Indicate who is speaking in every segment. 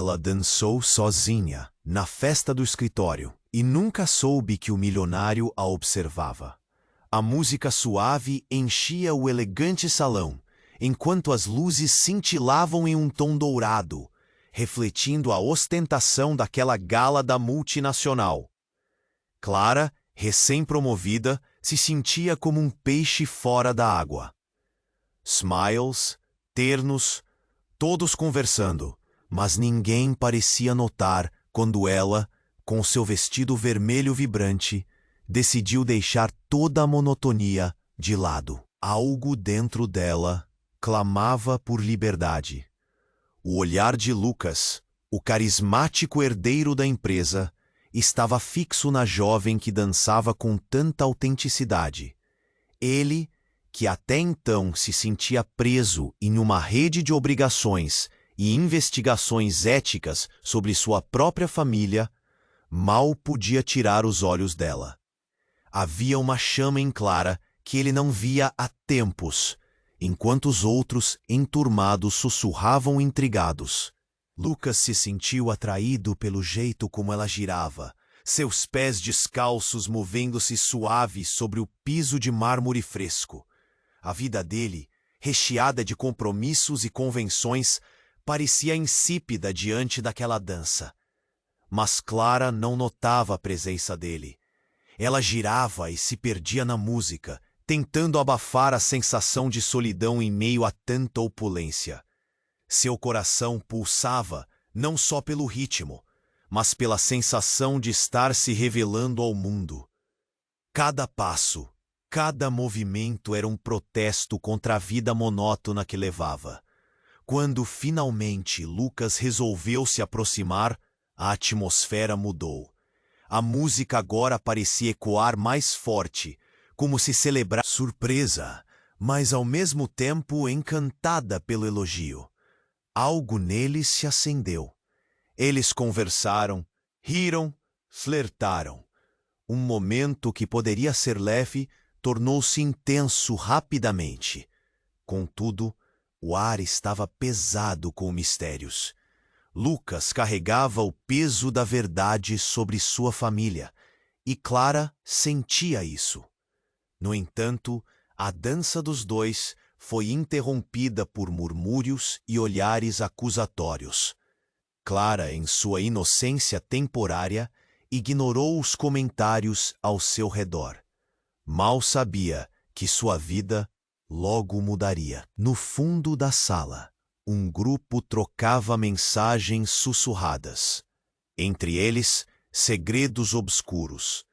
Speaker 1: Ela dançou sozinha, na festa do escritório, e nunca soube que o milionário a observava. A música suave enchia o elegante salão, enquanto as luzes cintilavam em um tom dourado, refletindo a ostentação daquela gala da multinacional. Clara, recém-promovida, se sentia como um peixe fora da água. Smiles, ternos, todos conversando, mas ninguém parecia notar quando ela, com seu vestido vermelho vibrante, decidiu deixar toda a monotonia de lado. Algo dentro dela clamava por liberdade. O olhar de Lucas, o carismático herdeiro da empresa, estava fixo na jovem que dançava com tanta autenticidade. Ele, que até então se sentia preso em uma rede de obrigações e investigações éticas sobre sua própria família, mal podia tirar os olhos dela. Havia uma chama em Clara que ele não via há tempos, enquanto os outros, enturmados, sussurravam intrigados. Lucas se sentiu atraído pelo jeito como ela girava, seus pés descalços movendo-se suaves sobre o piso de mármore fresco. A vida dele, recheada de compromissos e convenções, parecia insípida diante daquela dança. Mas Clara não notava a presença dele. Ela girava e se perdia na música, tentando abafar a sensação de solidão em meio a tanta opulência. Seu coração pulsava não só pelo ritmo, mas pela sensação de estar se revelando ao mundo. Cada passo, cada movimento era um protesto contra a vida monótona que levava. Quando finalmente Lucas resolveu se aproximar, a atmosfera mudou. A música agora parecia ecoar mais forte, como se celebrasse surpresa, mas ao mesmo tempo encantada pelo elogio. Algo neles se acendeu. Eles conversaram, riram, flertaram. Um momento que poderia ser leve tornou-se intenso rapidamente. Contudo, o ar estava pesado com mistérios. Lucas carregava o peso da verdade sobre sua família, e Clara sentia isso. No entanto, a dança dos dois foi interrompida por murmúrios e olhares acusatórios. Clara, em sua inocência temporária, ignorou os comentários ao seu redor. Mal sabia que sua vida logo mudaria. No fundo da sala, um grupo trocava mensagens sussurradas. Entre eles, segredos obscuros,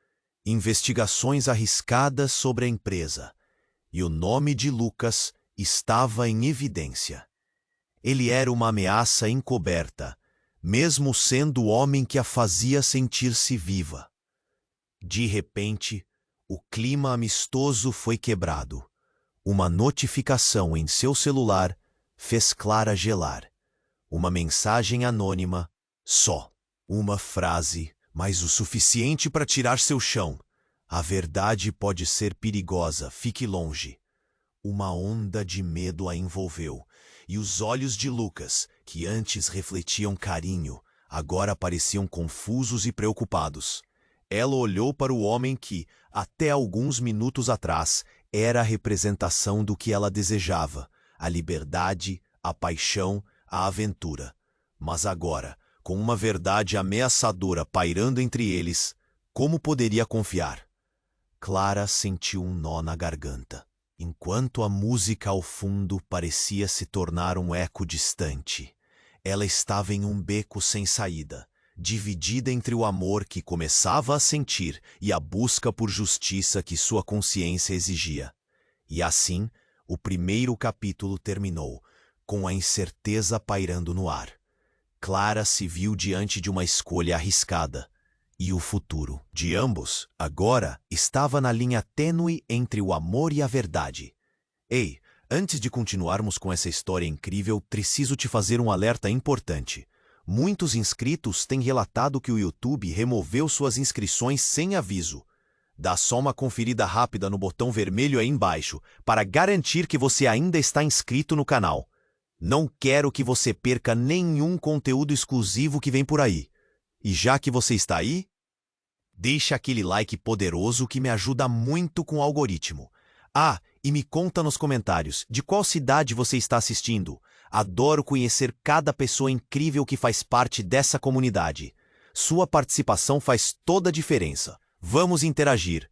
Speaker 1: investigações arriscadas sobre a empresa, e o nome de Lucas estava em evidência. Ele era uma ameaça encoberta, mesmo sendo o homem que a fazia sentir-se viva. De repente, o clima amistoso foi quebrado. Uma notificação em seu celular fez Clara gelar. Uma mensagem anônima, só. Uma frase, mas o suficiente para tirar seu chão. A verdade pode ser perigosa, fique longe. Uma onda de medo a envolveu, e os olhos de Lucas, que antes refletiam carinho, agora pareciam confusos e preocupados. Ela olhou para o homem que, até alguns minutos atrás, era a representação do que ela desejava, a liberdade, a paixão, a aventura. Mas agora, com uma verdade ameaçadora pairando entre eles, como poderia confiar? Clara sentiu um nó na garganta, enquanto a música ao fundo parecia se tornar um eco distante. Ela estava em um beco sem saída, dividida entre o amor que começava a sentir e a busca por justiça que sua consciência exigia. E assim, o primeiro capítulo terminou, com a incerteza pairando no ar. Clara se viu diante de uma escolha arriscada, e o futuro de ambos, agora, estava na linha tênue entre o amor e a verdade. Ei, antes de continuarmos com essa história incrível, preciso te fazer um alerta importante. Muitos inscritos têm relatado que o YouTube removeu suas inscrições sem aviso. Dá só uma conferida rápida no botão vermelho aí embaixo para garantir que você ainda está inscrito no canal. Não quero que você perca nenhum conteúdo exclusivo que vem por aí. E já que você está aí, deixa aquele like poderoso que me ajuda muito com o algoritmo. Ah, e me conta nos comentários de qual cidade você está assistindo. Adoro conhecer cada pessoa incrível que faz parte dessa comunidade. Sua participação faz toda a diferença. Vamos interagir.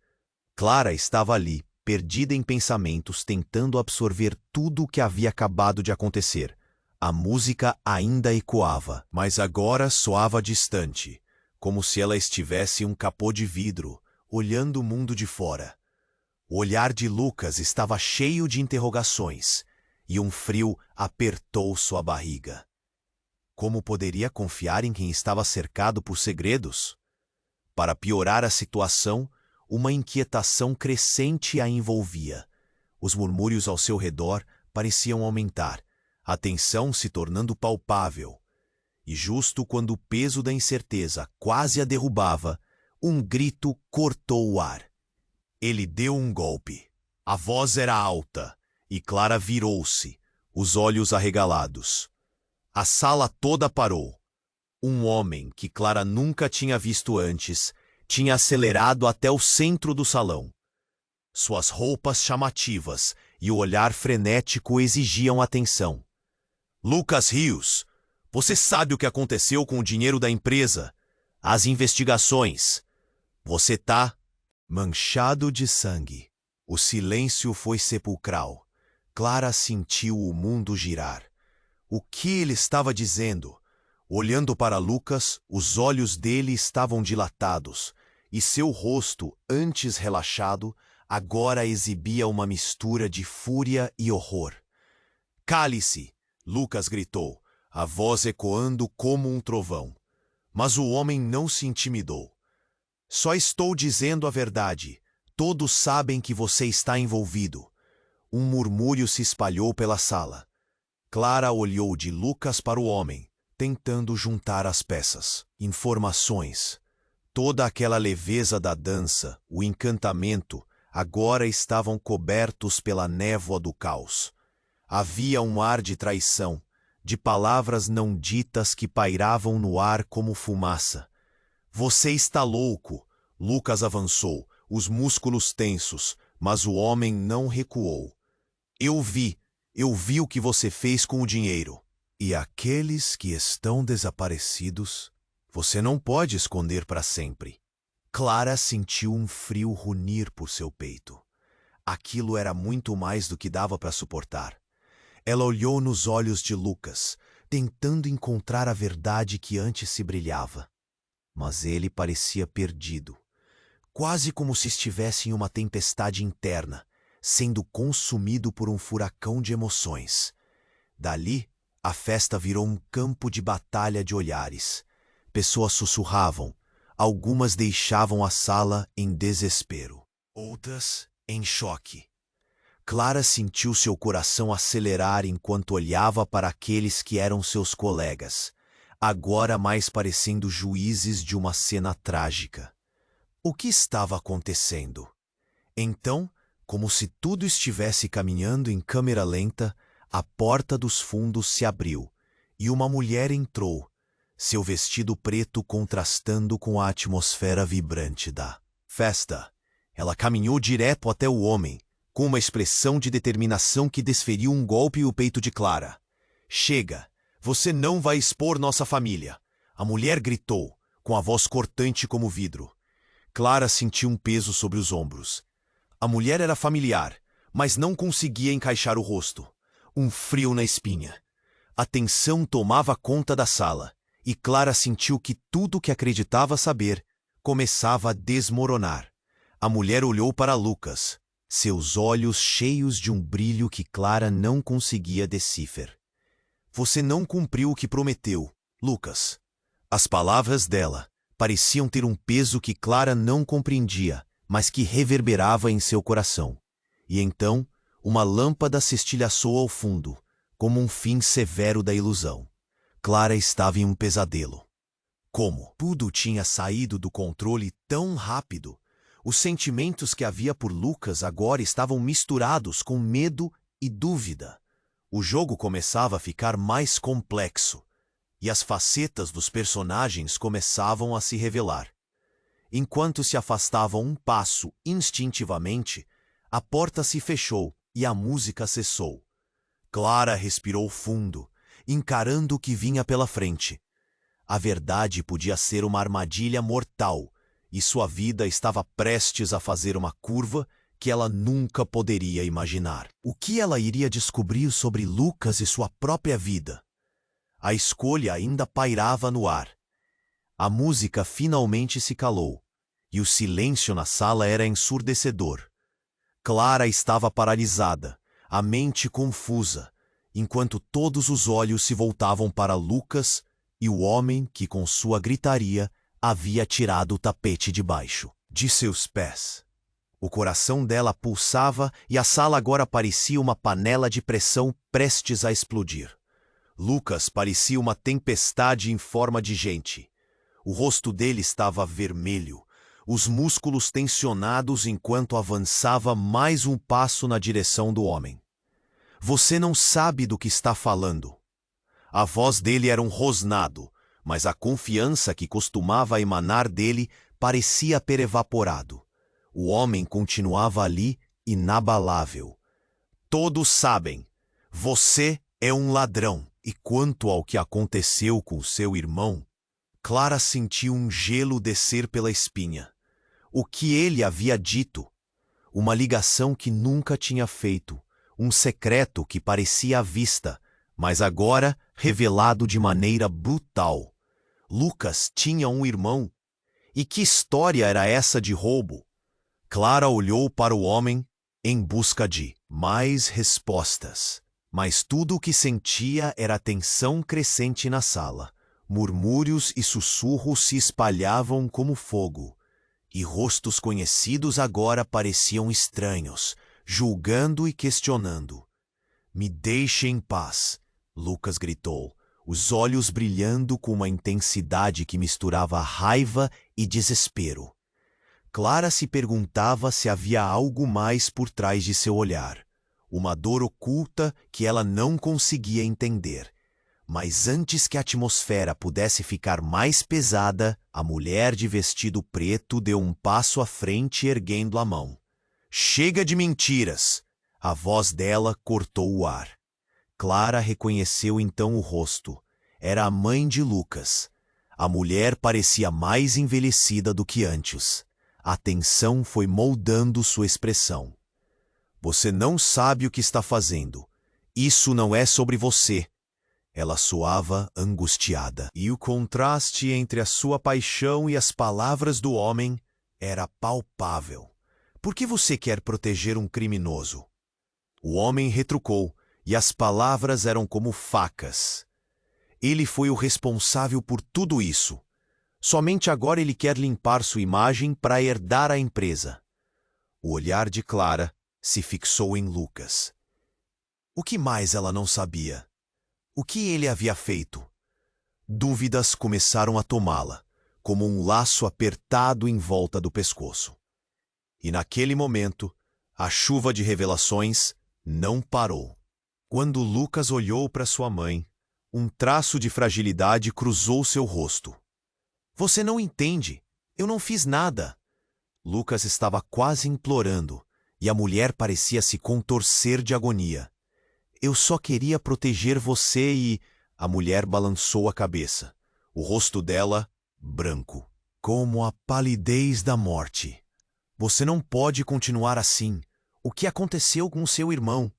Speaker 1: Clara estava ali, perdida em pensamentos, tentando absorver tudo o que havia acabado de acontecer. A música ainda ecoava, mas agora soava distante, como se ela estivesse em um capô de vidro, olhando o mundo de fora. O olhar de Lucas estava cheio de interrogações, e um frio apertou sua barriga. Como poderia confiar em quem estava cercado por segredos? Para piorar a situação, uma inquietação crescente a envolvia. Os murmúrios ao seu redor pareciam aumentar, a tensão se tornando palpável. E justo quando o peso da incerteza quase a derrubava, um grito cortou o ar. Ele deu um golpe. A voz era alta, e Clara virou-se, os olhos arregalados. A sala toda parou. Um homem que Clara nunca tinha visto antes tinha acelerado até o centro do salão. Suas roupas chamativas e o olhar frenético exigiam atenção. Lucas Rios, você sabe o que aconteceu com o dinheiro da empresa? As investigações. Você tá manchado de sangue. O silêncio foi sepulcral. Clara sentiu o mundo girar. O que ele estava dizendo? Olhando para Lucas, os olhos dele estavam dilatados, e seu rosto, antes relaxado, agora exibia uma mistura de fúria e horror. Cale-se! Lucas gritou, a voz ecoando como um trovão. Mas o homem não se intimidou. Só estou dizendo a verdade. Todos sabem que você está envolvido. Um murmúrio se espalhou pela sala. Clara olhou de Lucas para o homem, tentando juntar as peças. Informações. Toda aquela leveza da dança, o encantamento, agora estavam cobertos pela névoa do caos. Havia um ar de traição, de palavras não ditas que pairavam no ar como fumaça. Você está louco! Lucas avançou, os músculos tensos, mas o homem não recuou. Eu vi o que você fez com o dinheiro. E aqueles que estão desaparecidos, você não pode esconder para sempre. Clara sentiu um frio runir por seu peito. Aquilo era muito mais do que dava para suportar. Ela olhou nos olhos de Lucas, tentando encontrar a verdade que antes se brilhava. Mas ele parecia perdido, quase como se estivesse em uma tempestade interna, sendo consumido por um furacão de emoções. Dali, a festa virou um campo de batalha de olhares. Pessoas sussurravam, algumas deixavam a sala em desespero, outras em choque. Clara sentiu seu coração acelerar enquanto olhava para aqueles que eram seus colegas, agora mais parecendo juízes de uma cena trágica. O que estava acontecendo? Então, como se tudo estivesse caminhando em câmera lenta, a porta dos fundos se abriu e uma mulher entrou, seu vestido preto contrastando com a atmosfera vibrante da festa. Ela caminhou direto até o homem, com uma expressão de determinação que desferiu um golpe no peito de Clara. Chega! Você não vai expor nossa família! A mulher gritou, com a voz cortante como vidro. Clara sentiu um peso sobre os ombros. A mulher era familiar, mas não conseguia encaixar o rosto. Um frio na espinha. A tensão tomava conta da sala, e Clara sentiu que tudo o que acreditava saber começava a desmoronar. A mulher olhou para Lucas, seus olhos cheios de um brilho que Clara não conseguia decifrar. Você não cumpriu o que prometeu, Lucas. As palavras dela pareciam ter um peso que Clara não compreendia, mas que reverberava em seu coração. E então, uma lâmpada se estilhaçou ao fundo, como um fim severo da ilusão. Clara estava em um pesadelo. Como tudo tinha saído do controle tão rápido, os sentimentos que havia por Lucas agora estavam misturados com medo e dúvida. O jogo começava a ficar mais complexo, e as facetas dos personagens começavam a se revelar. Enquanto se afastavam um passo instintivamente, a porta se fechou e a música cessou. Clara respirou fundo, encarando o que vinha pela frente. A verdade podia ser uma armadilha mortal, e sua vida estava prestes a fazer uma curva que ela nunca poderia imaginar. O que ela iria descobrir sobre Lucas e sua própria vida? A escolha ainda pairava no ar. A música finalmente se calou, e o silêncio na sala era ensurdecedor. Clara estava paralisada, a mente confusa, enquanto todos os olhos se voltavam para Lucas e o homem que, com sua gritaria, havia tirado o tapete de baixo de seus pés. O coração dela pulsava e a sala agora parecia uma panela de pressão prestes a explodir. Lucas parecia uma tempestade em forma de gente. O rosto dele estava vermelho, os músculos tensionados enquanto avançava mais um passo na direção do homem. Você não sabe do que está falando. A voz dele era um rosnado, mas a confiança que costumava emanar dele parecia ter evaporado. O homem continuava ali, inabalável. Todos sabem, você é um ladrão. E quanto ao que aconteceu com seu irmão, Clara sentiu um gelo descer pela espinha. O que ele havia dito? Uma ligação que nunca tinha feito, um secreto que parecia à vista, mas agora revelado de maneira brutal. Lucas tinha um irmão. E que história era essa de roubo? Clara olhou para o homem em busca de mais respostas. Mas tudo o que sentia era a tensão crescente na sala. Murmúrios e sussurros se espalhavam como fogo. E rostos conhecidos agora pareciam estranhos, julgando e questionando. "Me deixe em paz", Lucas gritou, os olhos brilhando com uma intensidade que misturava raiva e desespero. Clara se perguntava se havia algo mais por trás de seu olhar. Uma dor oculta que ela não conseguia entender. Mas antes que a atmosfera pudesse ficar mais pesada, a mulher de vestido preto deu um passo à frente erguendo a mão. "Chega de mentiras!" A voz dela cortou o ar. Clara reconheceu então o rosto. Era a mãe de Lucas. A mulher parecia mais envelhecida do que antes. A tensão foi moldando sua expressão. "Você não sabe o que está fazendo. Isso não é sobre você." Ela soava angustiada. E o contraste entre a sua paixão e as palavras do homem era palpável. "Por que você quer proteger um criminoso?" O homem retrucou, e as palavras eram como facas. "Ele foi o responsável por tudo isso. Somente agora ele quer limpar sua imagem para herdar a empresa." O olhar de Clara se fixou em Lucas. O que mais ela não sabia? O que ele havia feito? Dúvidas começaram a tomá-la, como um laço apertado em volta do pescoço. E naquele momento, a chuva de revelações não parou. Quando Lucas olhou para sua mãe, um traço de fragilidade cruzou seu rosto. "Você não entende. Eu não fiz nada." Lucas estava quase implorando, e a mulher parecia se contorcer de agonia. "Eu só queria proteger você e..." A mulher balançou a cabeça. O rosto dela, branco, como a palidez da morte. "Você não pode continuar assim. O que aconteceu com seu irmão?"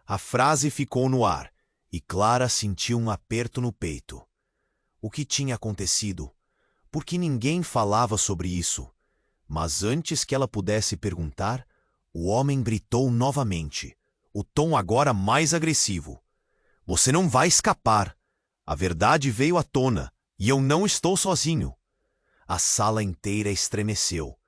Speaker 1: A frase ficou no ar, e Clara sentiu um aperto no peito. O que tinha acontecido? Por que ninguém falava sobre isso? Mas antes que ela pudesse perguntar, o homem gritou novamente, o tom agora mais agressivo. "Você não vai escapar. A verdade veio à tona, e eu não estou sozinho." A sala inteira estremeceu.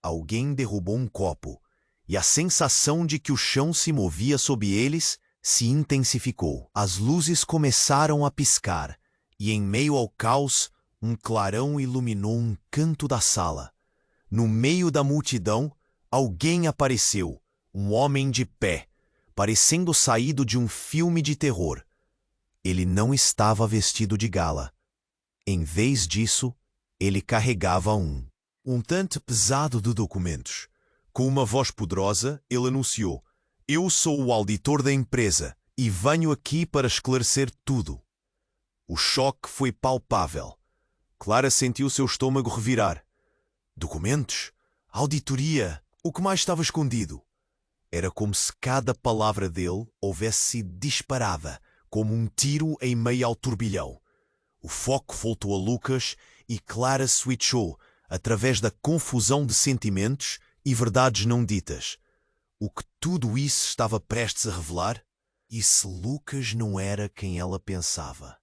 Speaker 1: Alguém derrubou um copo, e a sensação de que o chão se movia sob eles se intensificou. As luzes começaram a piscar, e em meio ao caos, um clarão iluminou um canto da sala. No meio da multidão, alguém apareceu, um homem de pé. parecendo saído de um filme de terror. Ele não estava vestido de gala. Em vez disso, ele carregava um tanto pesado de documentos. Com uma voz poderosa, ele anunciou: "Eu sou o auditor da empresa e venho aqui para esclarecer tudo." O choque foi palpável. Clara sentiu seu estômago revirar. Documentos? Auditoria? O que mais estava escondido? Era como se cada palavra dele houvesse sido disparada, como um tiro em meio ao turbilhão. O foco voltou a Lucas e Clara switchou, através da confusão de sentimentos e verdades não ditas. O que tudo isso estava prestes a revelar? E se Lucas não era quem ela pensava?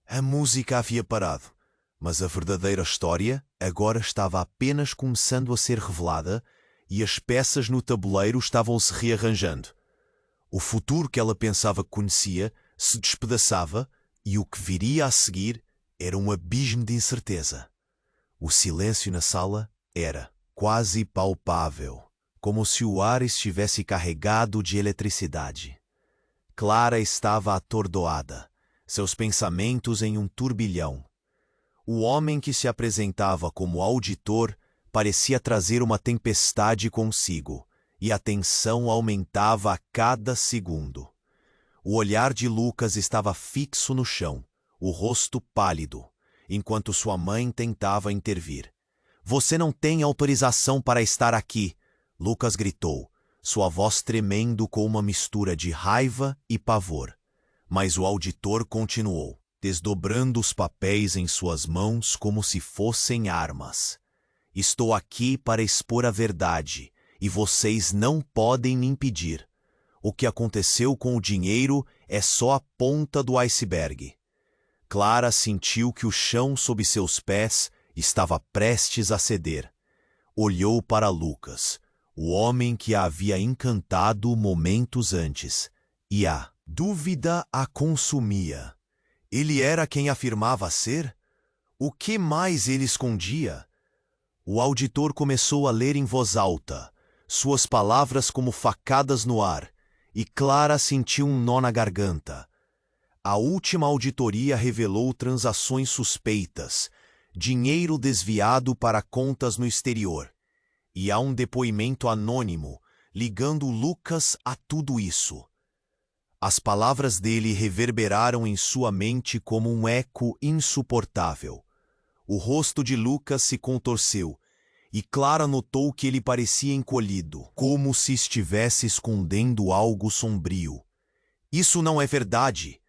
Speaker 1: A música havia parado, mas a verdadeira história agora estava apenas começando a ser revelada e as peças no tabuleiro estavam se rearranjando. O futuro que ela pensava que conhecia se despedaçava e o que viria a seguir era um abismo de incerteza. O silêncio na sala era quase palpável, como se o ar estivesse carregado de eletricidade. Clara estava atordoada, seus pensamentos em um turbilhão. O homem que se apresentava como auditor parecia trazer uma tempestade consigo, e a tensão aumentava a cada segundo. O olhar de Lucas estava fixo no chão, o rosto pálido, enquanto sua mãe tentava intervir. "Você não tem autorização para estar aqui", Lucas gritou, sua voz tremendo com uma mistura de raiva e pavor. Mas o auditor continuou, desdobrando os papéis em suas mãos como se fossem armas. "Estou aqui para expor a verdade, e vocês não podem me impedir. O que aconteceu com o dinheiro é só a ponta do iceberg." Clara sentiu que o chão sob seus pés estava prestes a ceder. Olhou para Lucas, o homem que a havia encantado momentos antes, e a dúvida a consumia. Ele era quem afirmava ser? O que mais ele escondia? O auditor começou a ler em voz alta, suas palavras como facadas no ar, e Clara sentiu um nó na garganta. A última auditoria revelou transações suspeitas, dinheiro desviado para contas no exterior. E há um depoimento anônimo ligando Lucas a tudo isso. As palavras dele reverberaram em sua mente como um eco insuportável. O rosto de Lucas se contorceu, e Clara notou que ele parecia encolhido, como se estivesse escondendo algo sombrio. "Isso não é verdade!"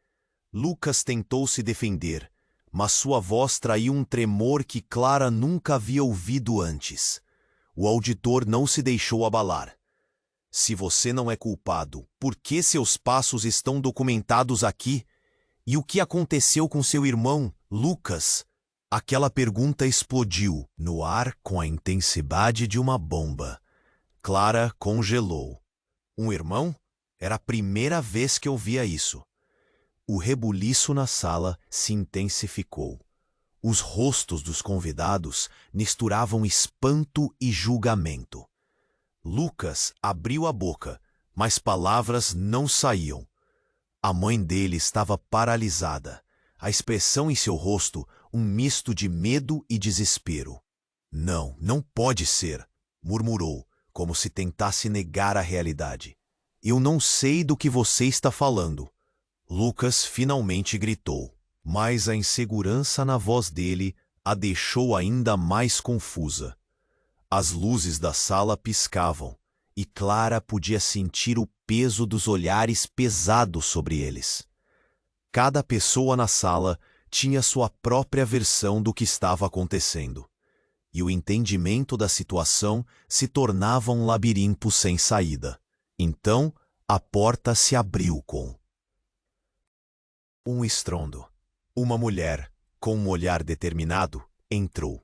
Speaker 1: Lucas tentou se defender, mas sua voz traiu um tremor que Clara nunca havia ouvido antes. O auditor não se deixou abalar. "Se você não é culpado, por que seus passos estão documentados aqui? E o que aconteceu com seu irmão, Lucas?" Aquela pergunta explodiu no ar com a intensidade de uma bomba. Clara congelou. Um irmão? Era a primeira vez que ouvia isso. O rebuliço na sala se intensificou. Os rostos dos convidados misturavam espanto e julgamento. Lucas abriu a boca, mas palavras não saíam. A mãe dele estava paralisada, a expressão em seu rosto um misto de medo e desespero. "Não, não pode ser", murmurou, como se tentasse negar a realidade. "Eu não sei do que você está falando." Lucas finalmente gritou, mas a insegurança na voz dele a deixou ainda mais confusa. As luzes da sala piscavam, e Clara podia sentir o peso dos olhares pesados sobre eles. Cada pessoa na sala tinha sua própria versão do que estava acontecendo, e o entendimento da situação se tornava um labirinto sem saída. Então, a porta se abriu com um estrondo. Uma mulher, com um olhar determinado, entrou.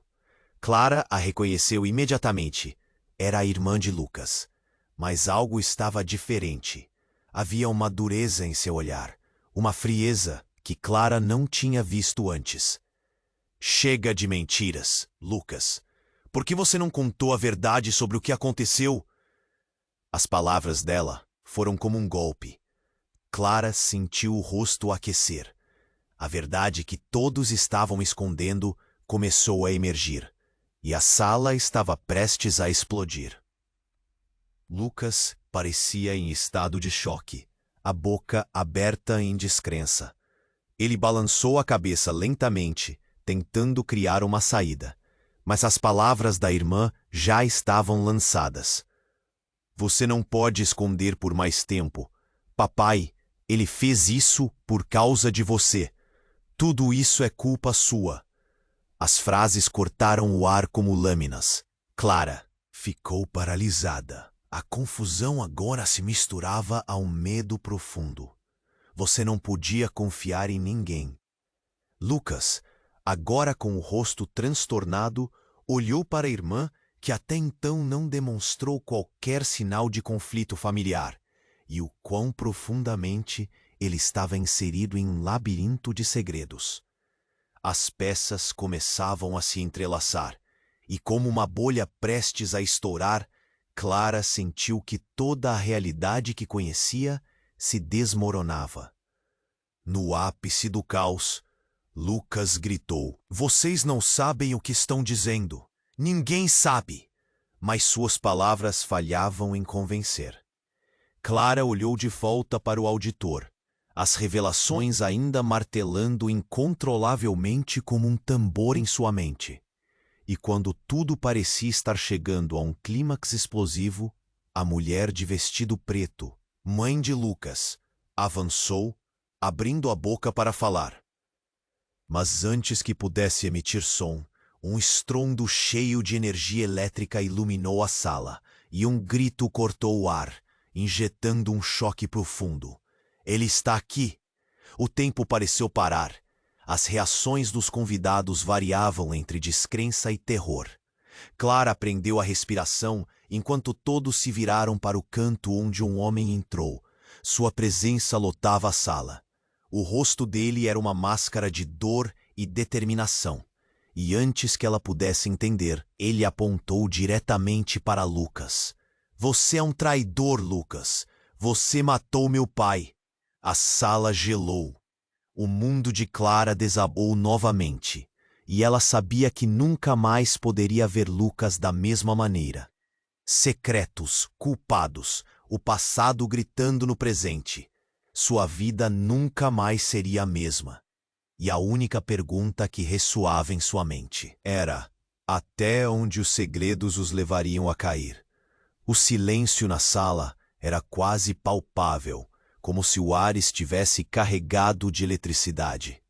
Speaker 1: Clara a reconheceu imediatamente. Era a irmã de Lucas. Mas algo estava diferente. Havia uma dureza em seu olhar, uma frieza que Clara não tinha visto antes. "Chega de mentiras, Lucas. Por que você não contou a verdade sobre o que aconteceu?" As palavras dela foram como um golpe. Clara sentiu o rosto aquecer. A verdade que todos estavam escondendo começou a emergir, e a sala estava prestes a explodir. Lucas parecia em estado de choque, a boca aberta em descrença. Ele balançou a cabeça lentamente, tentando criar uma saída, mas as palavras da irmã já estavam lançadas. Você não pode esconder por mais tempo. Papai, ele fez isso por causa de você. Tudo isso é culpa sua. As frases cortaram o ar como lâminas. Clara ficou paralisada. A confusão agora se misturava a um medo profundo. Você não podia confiar em ninguém. Lucas, agora com o rosto transtornado, olhou para a irmã, que até então não demonstrou qualquer sinal de conflito familiar, e o quão profundamente ele estava inserido em um labirinto de segredos. As peças começavam a se entrelaçar, e como uma bolha prestes a estourar, Clara sentiu que toda a realidade que conhecia se desmoronava. No ápice do caos, Lucas gritou: Vocês não sabem o que estão dizendo. Ninguém sabe. Mas suas palavras falhavam em convencer. Clara olhou de volta para o auditor, as revelações ainda martelando incontrolavelmente como um tambor em sua mente. E quando tudo parecia estar chegando a um clímax explosivo, a mulher de vestido preto, mãe de Lucas, avançou, abrindo a boca para falar. Mas antes que pudesse emitir som, um estrondo cheio de energia elétrica iluminou a sala, e um grito cortou o ar, injetando um choque profundo. Ele está aqui! O tempo pareceu parar. As reações dos convidados variavam entre descrença e terror. Clara prendeu a respiração enquanto todos se viraram para o canto onde um homem entrou. Sua presença lotava a sala. O rosto dele era uma máscara de dor e determinação. E antes que ela pudesse entender, ele apontou diretamente para Lucas. Você é um traidor, Lucas. Você matou meu pai. A sala gelou. O mundo de Clara desabou novamente, e ela sabia que nunca mais poderia ver Lucas da mesma maneira. Secretos, culpados, o passado gritando no presente. Sua vida nunca mais seria a mesma. E a única pergunta que ressoava em sua mente era: até onde os segredos os levariam a cair? O silêncio na sala era quase palpável, como se o ar estivesse carregado de eletricidade.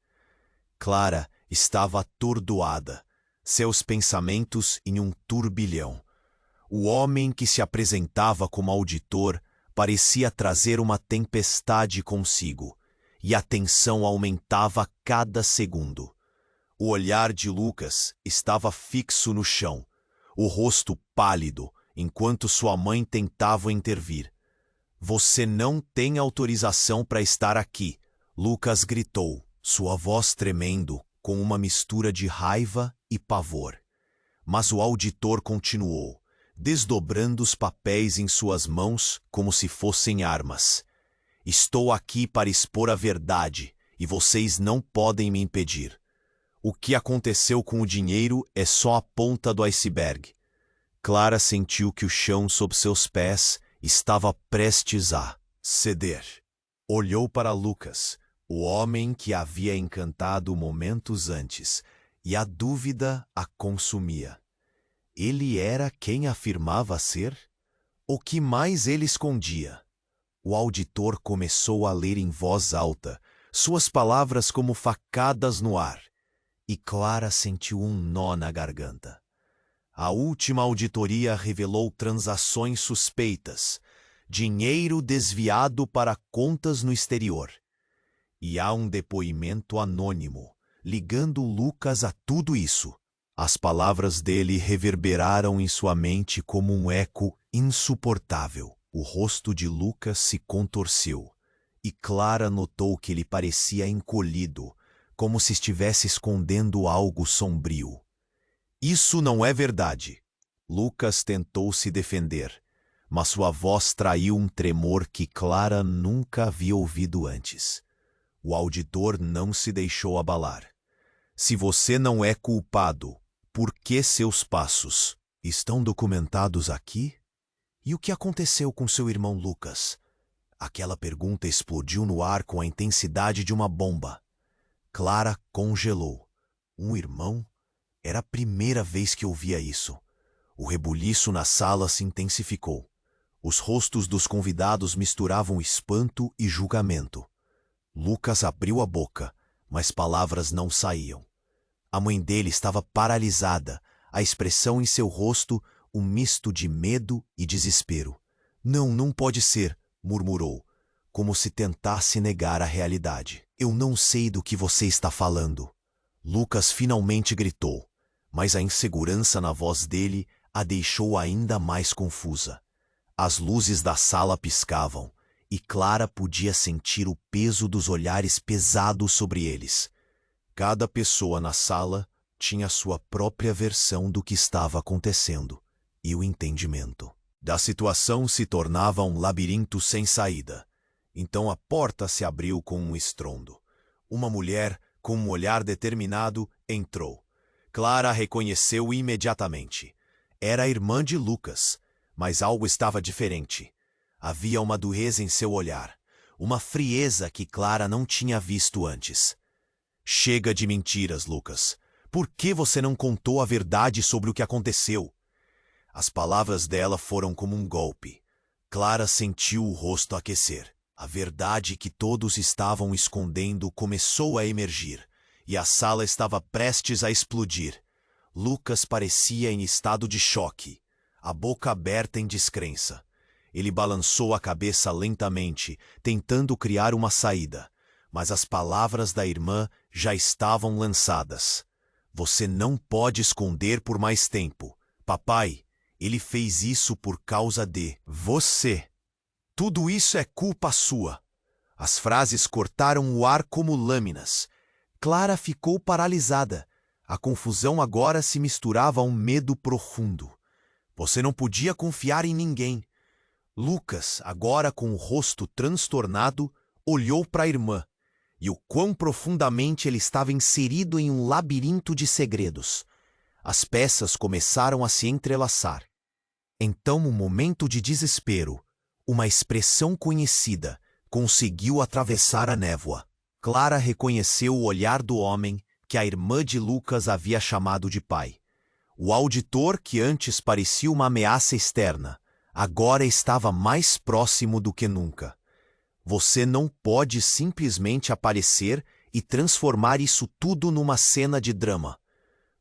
Speaker 1: Clara estava atordoada, seus pensamentos em um turbilhão. O homem que se apresentava como auditor parecia trazer uma tempestade consigo, e a tensão aumentava a cada segundo. O olhar de Lucas estava fixo no chão, o rosto pálido, enquanto sua mãe tentava intervir. Você não tem autorização para estar aqui, Lucas gritou, sua voz tremendo com uma mistura de raiva e pavor. Mas o auditor continuou, desdobrando os papéis em suas mãos como se fossem armas. Estou aqui para expor a verdade, e vocês não podem me impedir. O que aconteceu com o dinheiro é só a ponta do iceberg. Clara sentiu que o chão sob seus pés estava prestes a ceder. Olhou para Lucas, o homem que a havia encantado momentos antes, e a dúvida a consumia. Ele era quem afirmava ser? O que mais ele escondia? O auditor começou a ler em voz alta, suas palavras como facadas no ar, e Clara sentiu um nó na garganta. A última auditoria revelou transações suspeitas, dinheiro desviado para contas no exterior. E há um depoimento anônimo, ligando Lucas a tudo isso. As palavras dele reverberaram em sua mente como um eco insuportável. O rosto de Lucas se contorceu, e Clara notou que ele parecia encolhido, como se estivesse escondendo algo sombrio. Isso não é verdade. Lucas tentou se defender, mas sua voz traiu um tremor que Clara nunca havia ouvido antes. O auditor não se deixou abalar. Se você não é culpado, por que seus passos estão documentados aqui? E o que aconteceu com seu irmão Lucas? Aquela pergunta explodiu no ar com a intensidade de uma bomba. Clara congelou. Um irmão? Era a primeira vez que ouvia isso. O rebuliço na sala se intensificou. Os rostos dos convidados misturavam espanto e julgamento. Lucas abriu a boca, mas palavras não saíam. A mãe dele estava paralisada, a expressão em seu rosto um misto de medo e desespero. Não, não pode ser, murmurou, como se tentasse negar a realidade. Eu não sei do que você está falando. Lucas finalmente gritou, mas a insegurança na voz dele a deixou ainda mais confusa. As luzes da sala piscavam, e Clara podia sentir o peso dos olhares pesados sobre eles. Cada pessoa na sala tinha sua própria versão do que estava acontecendo, e o entendimento da situação se tornava um labirinto sem saída. Então a porta se abriu com um estrondo. Uma mulher, com um olhar determinado, entrou. Clara a reconheceu imediatamente. Era a irmã de Lucas, mas algo estava diferente. Havia uma dureza em seu olhar, uma frieza que Clara não tinha visto antes. Chega de mentiras, Lucas. Por que você não contou a verdade sobre o que aconteceu? As palavras dela foram como um golpe. Clara sentiu o rosto aquecer. A verdade que todos estavam escondendo começou a emergir, e a sala estava prestes a explodir. Lucas parecia em estado de choque, a boca aberta em descrença. Ele balançou a cabeça lentamente, tentando criar uma saída, mas as palavras da irmã já estavam lançadas. Você não pode esconder por mais tempo. Papai, ele fez isso por causa de você. Tudo isso é culpa sua. As frases cortaram o ar como lâminas. Clara ficou paralisada. A confusão agora se misturava a um medo profundo. Você não podia confiar em ninguém. Lucas, agora com o rosto transtornado, olhou para a irmã, e o quão profundamente ele estava inserido em um labirinto de segredos. As peças começaram a se entrelaçar. Então, um momento de desespero, uma expressão conhecida, conseguiu atravessar a névoa. Clara reconheceu o olhar do homem que a irmã de Lucas havia chamado de pai. O auditor, que antes parecia uma ameaça externa, agora estava mais próximo do que nunca. Você não pode simplesmente aparecer e transformar isso tudo numa cena de drama.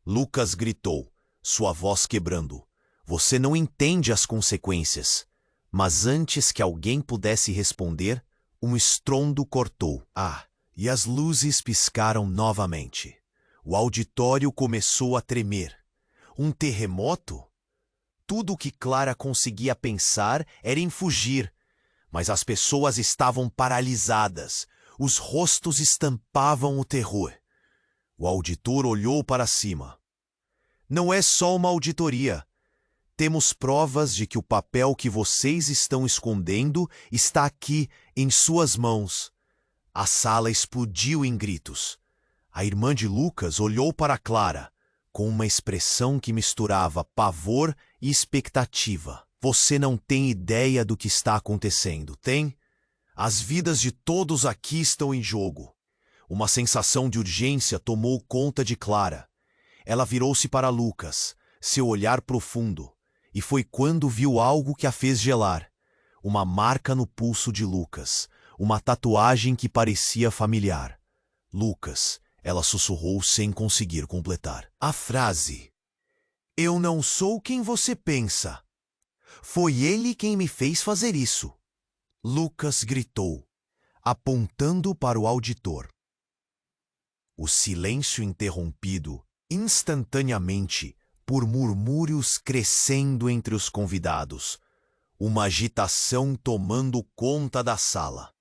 Speaker 1: Lucas gritou, sua voz quebrando. Você não entende as consequências. Mas antes que alguém pudesse responder, um estrondo cortou. E as luzes piscaram novamente. O auditório começou a tremer. Um terremoto? Tudo o que Clara conseguia pensar era em fugir, mas as pessoas estavam paralisadas, os rostos estampavam o terror. O auditor olhou para cima. Não é só uma auditoria. Temos provas de que o papel que vocês estão escondendo está aqui, em suas mãos. A sala explodiu em gritos. A irmã de Lucas olhou para Clara, com uma expressão que misturava pavor e expectativa. Você não tem ideia do que está acontecendo, tem? As vidas de todos aqui estão em jogo. Uma sensação de urgência tomou conta de Clara. Ela virou-se para Lucas, seu olhar profundo, e foi quando viu algo que a fez gelar. Uma marca no pulso de Lucas, uma tatuagem que parecia familiar. Lucas, ela sussurrou sem conseguir completar a frase. Eu não sou quem você pensa. Foi ele quem me fez fazer isso. Lucas gritou, apontando para o auditor. O silêncio interrompido, instantaneamente, por murmúrios crescendo entre os convidados, uma agitação tomando conta da sala.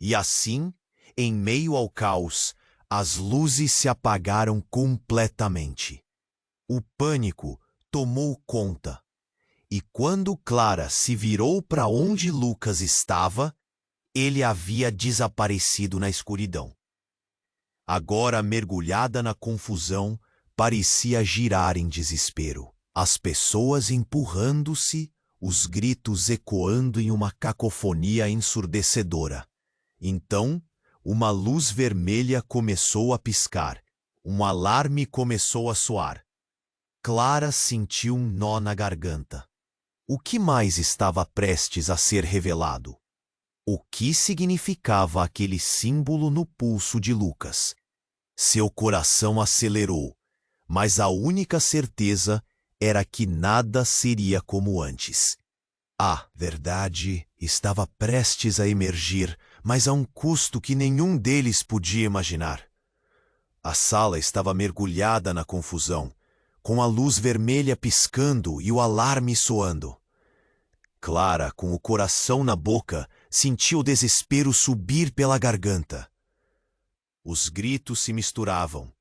Speaker 1: E assim, em meio ao caos, as luzes se apagaram completamente. O pânico tomou conta, E quando Clara se virou para onde Lucas estava, ele havia desaparecido na escuridão. Agora, mergulhada na confusão, parecia girar em desespero. As pessoas empurrando-se, os gritos ecoando em uma cacofonia ensurdecedora. Então, uma luz vermelha começou a piscar. Um alarme começou a soar. Clara sentiu um nó na garganta. O que mais estava prestes a ser revelado? O que significava aquele símbolo no pulso de Lucas? Seu coração acelerou, mas a única certeza era que nada seria como antes. A verdade estava prestes a emergir, mas a um custo que nenhum deles podia imaginar. A sala estava mergulhada na confusão, com a luz vermelha piscando e o alarme soando. Clara, com o coração na boca, sentiu o desespero subir pela garganta. Os gritos se misturavam,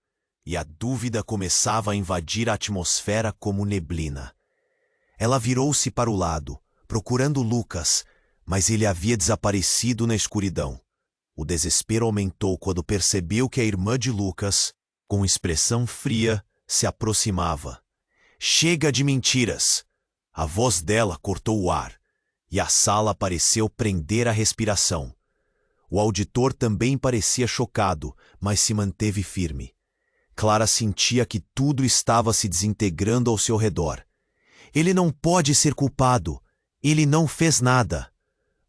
Speaker 1: e a dúvida começava a invadir a atmosfera como neblina. Ela virou-se para o lado, procurando Lucas, mas ele havia desaparecido na escuridão. O desespero aumentou quando percebeu que a irmã de Lucas, com expressão fria, se aproximava. "Chega de mentiras!" A voz dela cortou o ar, e a sala pareceu prender a respiração. O auditor também parecia chocado, mas se manteve firme. Clara sentia que tudo estava se desintegrando ao seu redor. Ele não pode ser culpado. Ele não fez nada.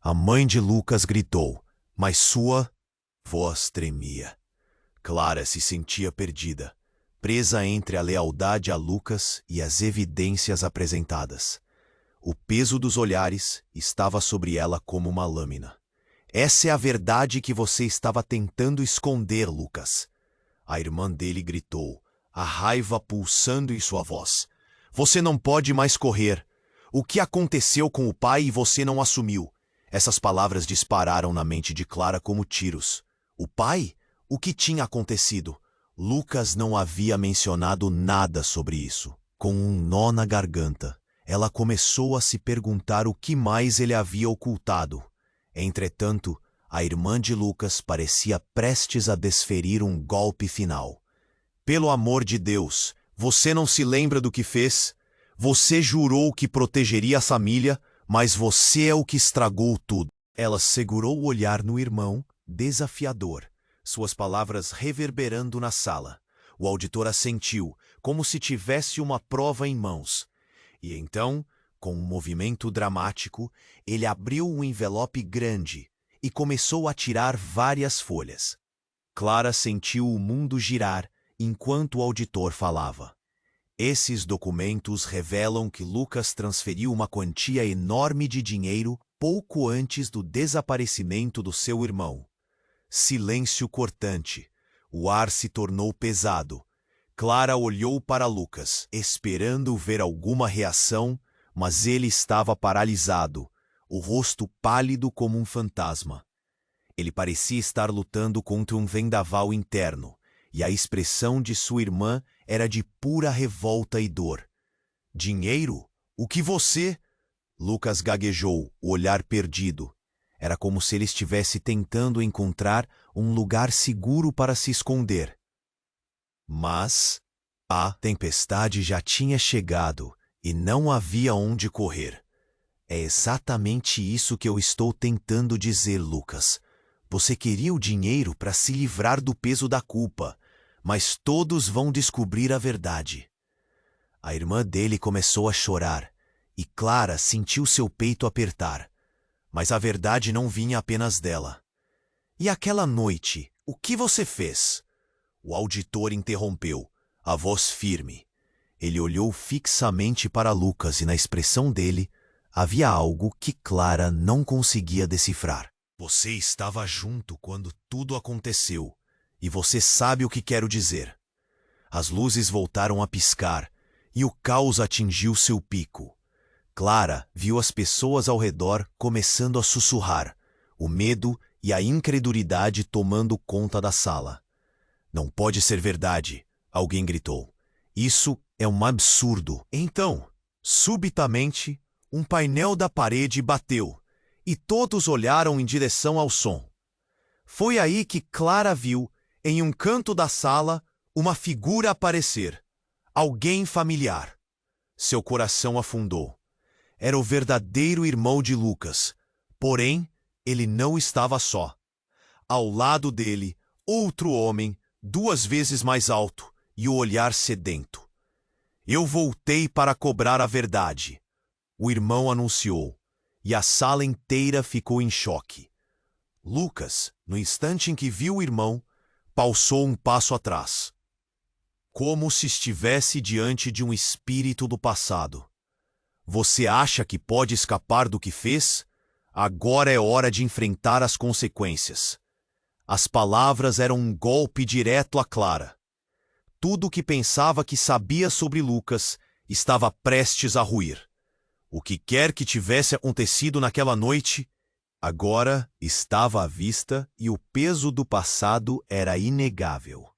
Speaker 1: A mãe de Lucas gritou, mas sua voz tremia. Clara se sentia perdida, presa entre a lealdade a Lucas e as evidências apresentadas. O peso dos olhares estava sobre ela como uma lâmina. "Essa é a verdade que você estava tentando esconder, Lucas." A irmã dele gritou, a raiva pulsando em sua voz. "Você não pode mais correr. O que aconteceu com o pai e você não assumiu?" Essas palavras dispararam na mente de Clara como tiros. O pai? O que tinha acontecido? Lucas não havia mencionado nada sobre isso. Com um nó na garganta, ela começou a se perguntar o que mais ele havia ocultado. Entretanto, a irmã de Lucas parecia prestes a desferir um golpe final. "Pelo amor de Deus, você não se lembra do que fez? Você jurou que protegeria a família, mas você é o que estragou tudo." Ela segurou o olhar no irmão, desafiador, suas palavras reverberando na sala. O auditor assentiu, como se tivesse uma prova em mãos. E então, com um movimento dramático, ele abriu um envelope grande e começou a tirar várias folhas. Clara sentiu o mundo girar enquanto o auditor falava. Esses documentos revelam que Lucas transferiu uma quantia enorme de dinheiro pouco antes do desaparecimento do seu irmão. Silêncio cortante. O ar se tornou pesado. Clara olhou para Lucas, esperando ver alguma reação, mas ele estava paralisado, o rosto pálido como um fantasma. Ele parecia estar lutando contra um vendaval interno, e a expressão de sua irmã era de pura revolta e dor. "Dinheiro? O que você?" Lucas gaguejou, o olhar perdido. Era como se ele estivesse tentando encontrar um lugar seguro para se esconder. Mas a tempestade já tinha chegado e não havia onde correr. "É exatamente isso que eu estou tentando dizer, Lucas. Você queria o dinheiro para se livrar do peso da culpa, mas todos vão descobrir a verdade." A irmã dele começou a chorar, e Clara sentiu seu peito apertar. Mas a verdade não vinha apenas dela. "E aquela noite, o que você fez?" O auditor interrompeu, a voz firme. Ele olhou fixamente para Lucas e na expressão dele havia algo que Clara não conseguia decifrar. "Você estava junto quando tudo aconteceu, e você sabe o que quero dizer." As luzes voltaram a piscar, e o caos atingiu seu pico. Clara viu as pessoas ao redor começando a sussurrar, o medo e a incredulidade tomando conta da sala. "Não pode ser verdade", alguém gritou. "Isso é um absurdo." Então, subitamente, Um painel da parede bateu, e todos olharam em direção ao som. Foi aí que Clara viu, em um canto da sala, uma figura aparecer. Alguém familiar. Seu coração afundou. Era o verdadeiro irmão de Lucas. Porém, ele não estava só. Ao lado dele, outro homem, 2 vezes mais alto, e o olhar sedento. Eu voltei para cobrar a verdade, o irmão anunciou, e a sala inteira ficou em choque. Lucas, no instante em que viu o irmão, pausou um passo atrás, como se estivesse diante de um espírito do passado. Você acha que pode escapar do que fez? Agora é hora de enfrentar as consequências. As palavras eram um golpe direto a Clara. Tudo o que pensava que sabia sobre Lucas estava prestes a ruir. O que quer que tivesse acontecido naquela noite, agora estava à vista e o peso do passado era inegável.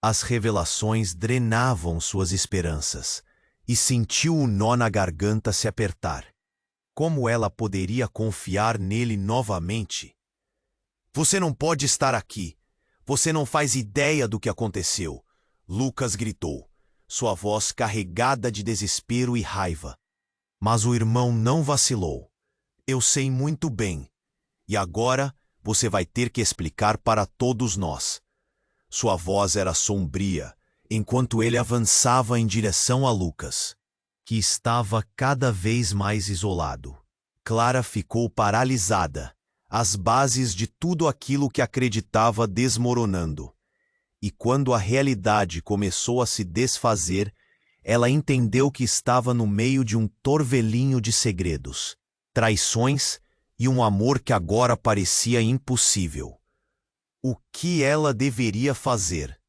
Speaker 1: As revelações drenavam suas esperanças e sentiu o nó na garganta se apertar. Como ela poderia confiar nele novamente? Você não pode estar aqui. Você não faz ideia do que aconteceu. Lucas gritou, sua voz carregada de desespero e raiva. Mas o irmão não vacilou. Eu sei muito bem. E agora você vai ter que explicar para todos nós. Sua voz era sombria, enquanto ele avançava em direção a Lucas, que estava cada vez mais isolado. Clara ficou paralisada, as bases de tudo aquilo que acreditava desmoronando. E quando a realidade começou a se desfazer, ela entendeu que estava no meio de um torvelinho de segredos, traições e um amor que agora parecia impossível. O que ela deveria fazer?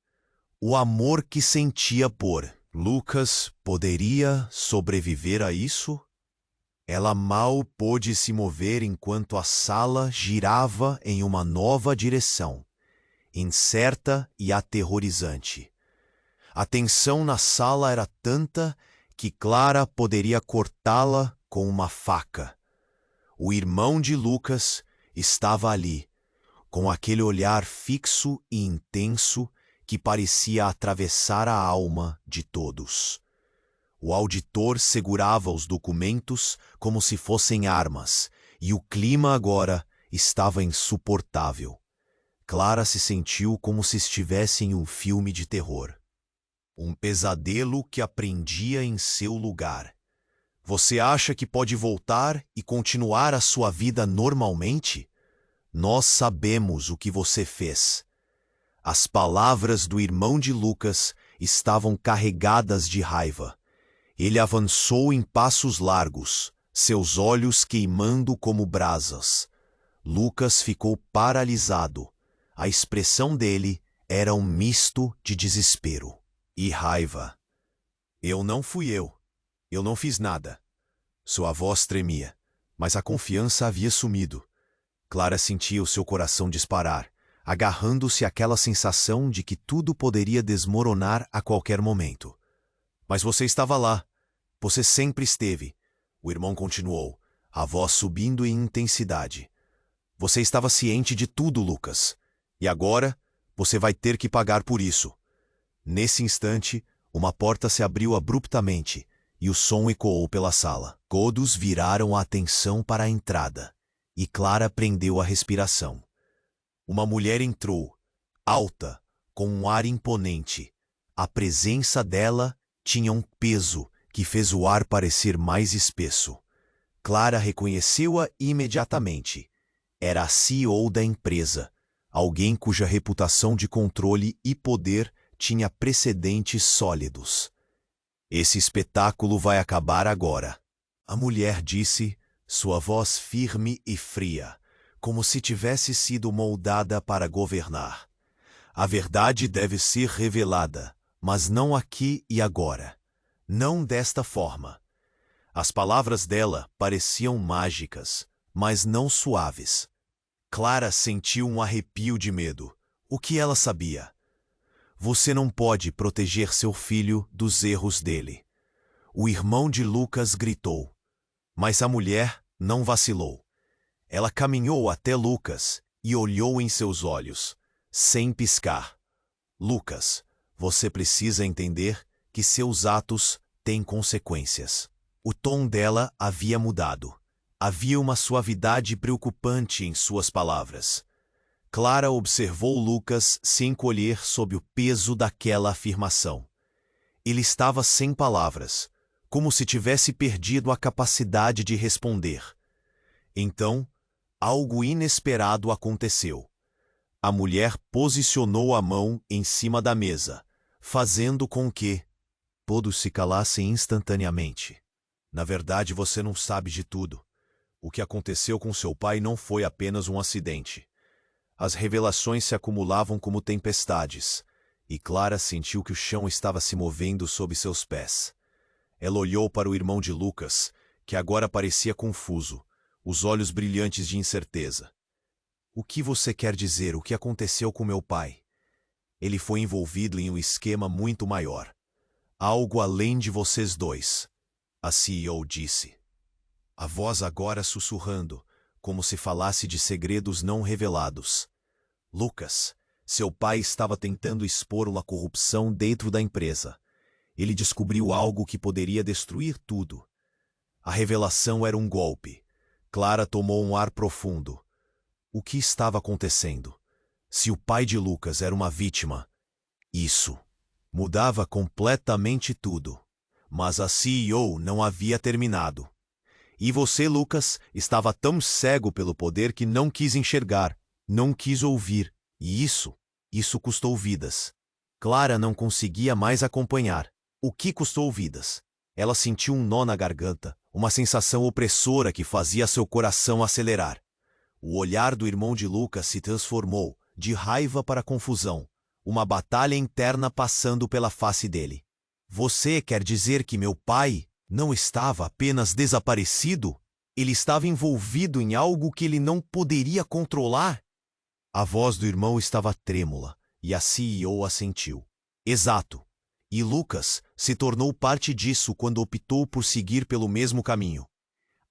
Speaker 1: O amor que sentia por Lucas poderia sobreviver a isso? Ela mal pôde se mover enquanto a sala girava em uma nova direção, incerta e aterrorizante. A tensão na sala era tanta que Clara poderia cortá-la com uma faca. O irmão de Lucas estava ali, com aquele olhar fixo e intenso que parecia atravessar a alma de todos. O auditor segurava os documentos como se fossem armas, e o clima agora estava insuportável. Clara se sentiu como se estivesse em um filme de terror. Um pesadelo que a prendia em seu lugar. Você acha que pode voltar e continuar a sua vida normalmente? Nós sabemos o que você fez. As palavras do irmão de Lucas estavam carregadas de raiva. Ele avançou em passos largos, seus olhos queimando como brasas. Lucas ficou paralisado. A expressão dele era um misto de desespero e raiva. Eu não fui eu. Eu não fiz nada. Sua voz tremia, mas a confiança havia sumido. Clara sentia o seu coração disparar, agarrando-se àquela sensação de que tudo poderia desmoronar a qualquer momento. Mas você estava lá. Você sempre esteve. O irmão continuou, a voz subindo em intensidade. Você estava ciente de tudo, Lucas. E agora, você vai ter que pagar por isso. Nesse instante, uma porta se abriu abruptamente e o som ecoou pela sala. Todos viraram a atenção para a entrada e Clara prendeu a respiração. Uma mulher entrou, alta, com um ar imponente. A presença dela tinha um peso que fez o ar parecer mais espesso. Clara reconheceu-a imediatamente. Era a CEO da empresa, alguém cuja reputação de controle e poder tinha precedentes sólidos. Esse espetáculo vai acabar agora, a mulher disse, sua voz firme e fria, como se tivesse sido moldada para governar. A verdade deve ser revelada, mas não aqui e agora. Não desta forma. As palavras dela pareciam mágicas, mas não suaves. Clara sentiu um arrepio de medo. O que ela sabia? Você não pode proteger seu filho dos erros dele. O irmão de Lucas gritou. Mas a mulher não vacilou. Ela caminhou até Lucas e olhou em seus olhos, sem piscar. Lucas, você precisa entender que seus atos têm consequências. O tom dela havia mudado. Havia uma suavidade preocupante em suas palavras. Clara observou Lucas se encolher sob o peso daquela afirmação. Ele estava sem palavras, como se tivesse perdido a capacidade de responder. Então, algo inesperado aconteceu. A mulher posicionou a mão em cima da mesa, fazendo com que todos se calassem instantaneamente. Na verdade, você não sabe de tudo. O que aconteceu com seu pai não foi apenas um acidente. As revelações se acumulavam como tempestades, e Clara sentiu que o chão estava se movendo sob seus pés. Ela olhou para o irmão de Lucas, que agora parecia confuso, os olhos brilhantes de incerteza. O que você quer dizer? O que aconteceu com meu pai? Ele foi envolvido em um esquema muito maior. Algo além de vocês dois, a CEO disse. A voz agora sussurrando, como se falasse de segredos não revelados. Lucas, seu pai estava tentando expor a corrupção dentro da empresa. Ele descobriu algo que poderia destruir tudo. A revelação era um golpe. Clara tomou um ar profundo. O que estava acontecendo? Se o pai de Lucas era uma vítima, isso mudava completamente tudo. Mas a CEO não havia terminado. E você, Lucas, estava tão cego pelo poder que não quis enxergar, não quis ouvir. E isso custou vidas. Clara não conseguia mais acompanhar. O que custou vidas? Ela sentiu um nó na garganta, uma sensação opressora que fazia seu coração acelerar. O olhar do irmão de Lucas se transformou, de raiva para confusão, uma batalha interna passando pela face dele. Você quer dizer que meu pai não estava apenas desaparecido? Ele estava envolvido em algo que ele não poderia controlar? A voz do irmão estava trêmula, e a CEO assentiu. Exato. E Lucas se tornou parte disso quando optou por seguir pelo mesmo caminho.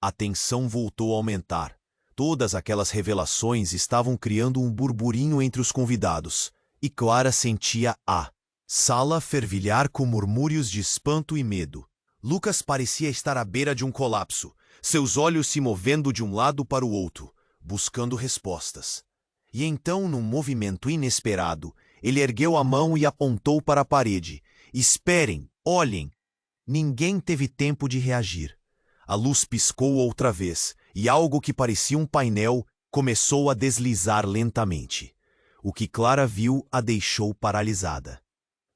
Speaker 1: A tensão voltou a aumentar. Todas aquelas revelações estavam criando um burburinho entre os convidados, e Clara sentia a sala fervilhar com murmúrios de espanto e medo. Lucas parecia estar à beira de um colapso, seus olhos se movendo de um lado para o outro, buscando respostas. E então, num movimento inesperado, ele ergueu a mão e apontou para a parede. Esperem, olhem. Ninguém teve tempo de reagir. A luz piscou outra vez, e algo que parecia um painel começou a deslizar lentamente. O que Clara viu a deixou paralisada.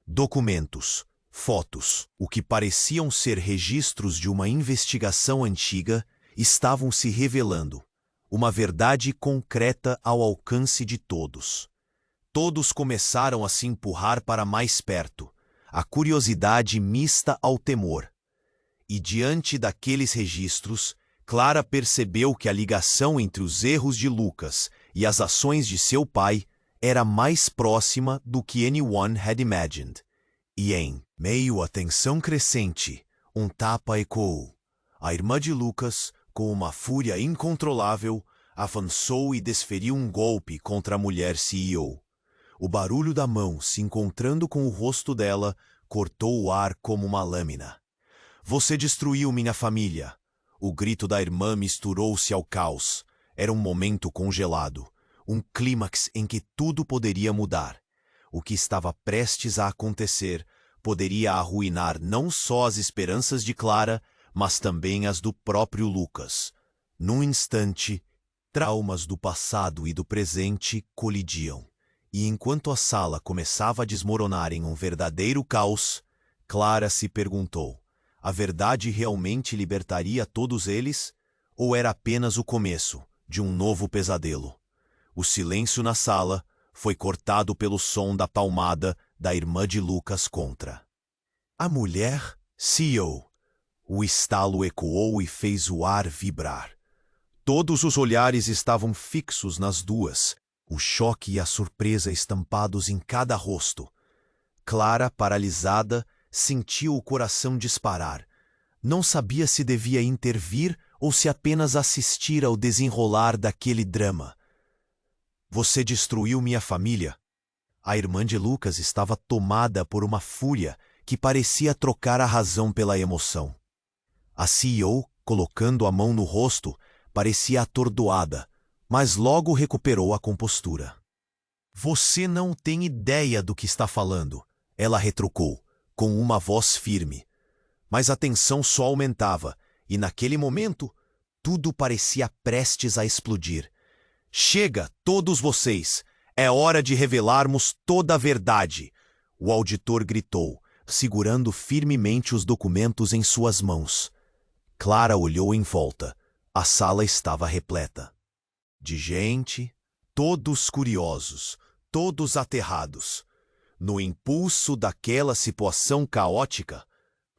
Speaker 1: Documentos, fotos, o que pareciam ser registros de uma investigação antiga, estavam se revelando. Uma verdade concreta ao alcance de todos. Todos começaram a se empurrar para mais perto, a curiosidade mista ao temor. E diante daqueles registros, Clara percebeu que a ligação entre os erros de Lucas e as ações de seu pai era mais próxima do que anyone had imagined. E em meio à tensão crescente, um tapa ecoou. A irmã de Lucas, com uma fúria incontrolável, avançou e desferiu um golpe contra a mulher CEO. O barulho da mão se encontrando com o rosto dela cortou o ar como uma lâmina. Você destruiu minha família. O grito da irmã misturou-se ao caos. Era um momento congelado, um clímax em que tudo poderia mudar. O que estava prestes a acontecer poderia arruinar não só as esperanças de Clara, mas também as do próprio Lucas. Num instante, traumas do passado e do presente colidiam. E enquanto a sala começava a desmoronar em um verdadeiro caos, Clara se perguntou: a verdade realmente libertaria todos eles? Ou era apenas o começo de um novo pesadelo? O silêncio na sala foi cortado pelo som da palmada da irmã de Lucas contra a mulher CEO. O estalo ecoou e fez o ar vibrar. Todos os olhares estavam fixos nas duas, o choque e a surpresa estampados em cada rosto. Clara, paralisada, sentiu o coração disparar. Não sabia se devia intervir ou se apenas assistir ao desenrolar daquele drama. Você destruiu minha família. A irmã de Lucas estava tomada por uma fúria que parecia trocar a razão pela emoção. A CEO, colocando a mão no rosto, parecia atordoada, mas logo recuperou a compostura. Você não tem ideia do que está falando, ela retrucou, com uma voz firme. Mas a tensão só aumentava, e naquele momento, tudo parecia prestes a explodir. Chega, todos vocês! É hora de revelarmos toda a verdade! O auditor gritou, segurando firmemente os documentos em suas mãos. Clara olhou em volta. A sala estava repleta de gente, todos curiosos, todos aterrados. No impulso daquela situação caótica,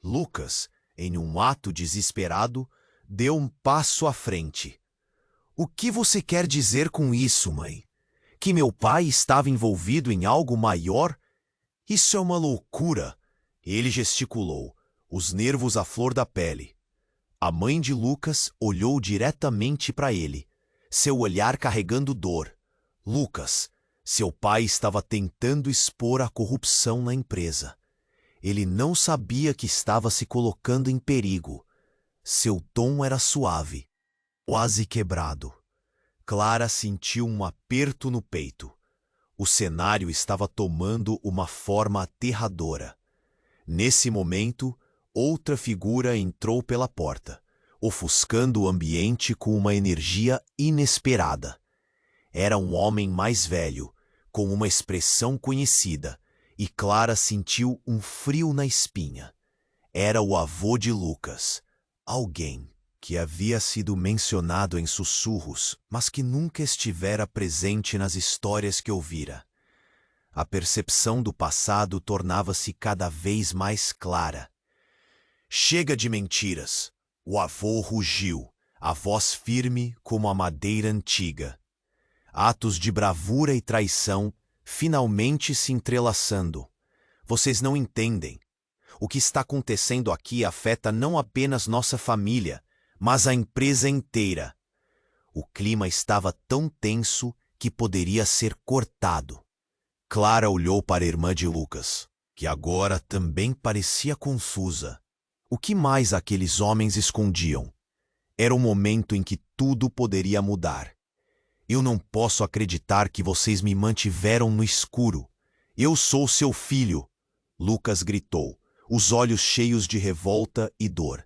Speaker 1: Lucas, em um ato desesperado, deu um passo à frente. O que você quer dizer com isso, mãe? Que meu pai estava envolvido em algo maior? Isso é uma loucura! Ele gesticulou, os nervos à flor da pele. A mãe de Lucas olhou diretamente para ele, seu olhar carregando dor. Lucas, seu pai estava tentando expor a corrupção na empresa. Ele não sabia que estava se colocando em perigo. Seu tom era suave, quase quebrado. Clara sentiu um aperto no peito. O cenário estava tomando uma forma aterradora. Nesse momento, outra figura entrou pela porta, ofuscando o ambiente com uma energia inesperada. Era um homem mais velho, com uma expressão conhecida, e Clara sentiu um frio na espinha. Era o avô de Lucas, alguém que havia sido mencionado em sussurros, mas que nunca estivera presente nas histórias que ouvira. A percepção do passado tornava-se cada vez mais clara. Chega de mentiras! O avô rugiu, a voz firme como a madeira antiga. Atos de bravura e traição finalmente se entrelaçando. Vocês não entendem. O que está acontecendo aqui afeta não apenas nossa família, mas a empresa inteira. O clima estava tão tenso que poderia ser cortado. Clara olhou para a irmã de Lucas, que agora também parecia confusa. O que mais aqueles homens escondiam? Era o momento em que tudo poderia mudar. Eu não posso acreditar que vocês me mantiveram no escuro. Eu sou seu filho, Lucas gritou, os olhos cheios de revolta e dor.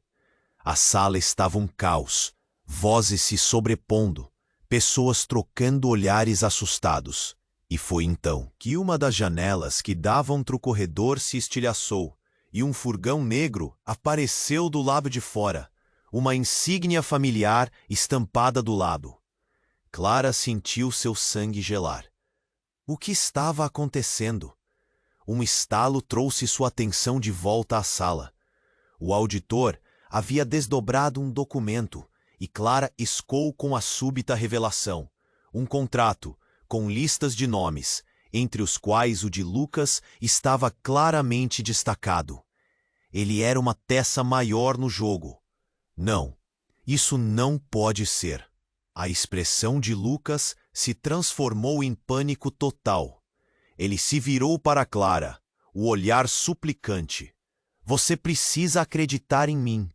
Speaker 1: A sala estava um caos, vozes se sobrepondo, pessoas trocando olhares assustados. E foi então que uma das janelas que davam para o corredor se estilhaçou e um furgão negro apareceu do lado de fora, uma insígnia familiar estampada do lado. Clara sentiu seu sangue gelar. O que estava acontecendo? Um estalo trouxe sua atenção de volta à sala. O auditor havia desdobrado um documento e Clara iscou com a súbita revelação. Um contrato com listas de nomes, entre os quais o de Lucas estava claramente destacado. Ele era uma peça maior no jogo. Não, isso não pode ser. A expressão de Lucas se transformou em pânico total. Ele se virou para Clara, o olhar suplicante. Você precisa acreditar em mim.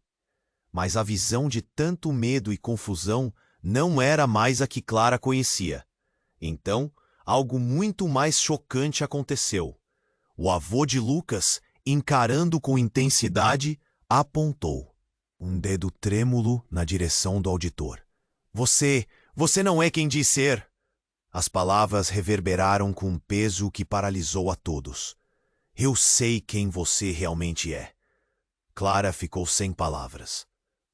Speaker 1: Mas a visão de tanto medo e confusão não era mais a que Clara conhecia. Então, algo muito mais chocante aconteceu. O avô de Lucas, encarando com intensidade, apontou um dedo trêmulo na direção do auditor. Você não é quem diz ser. As palavras reverberaram com um peso que paralisou a todos. Eu sei quem você realmente é. Clara ficou sem palavras.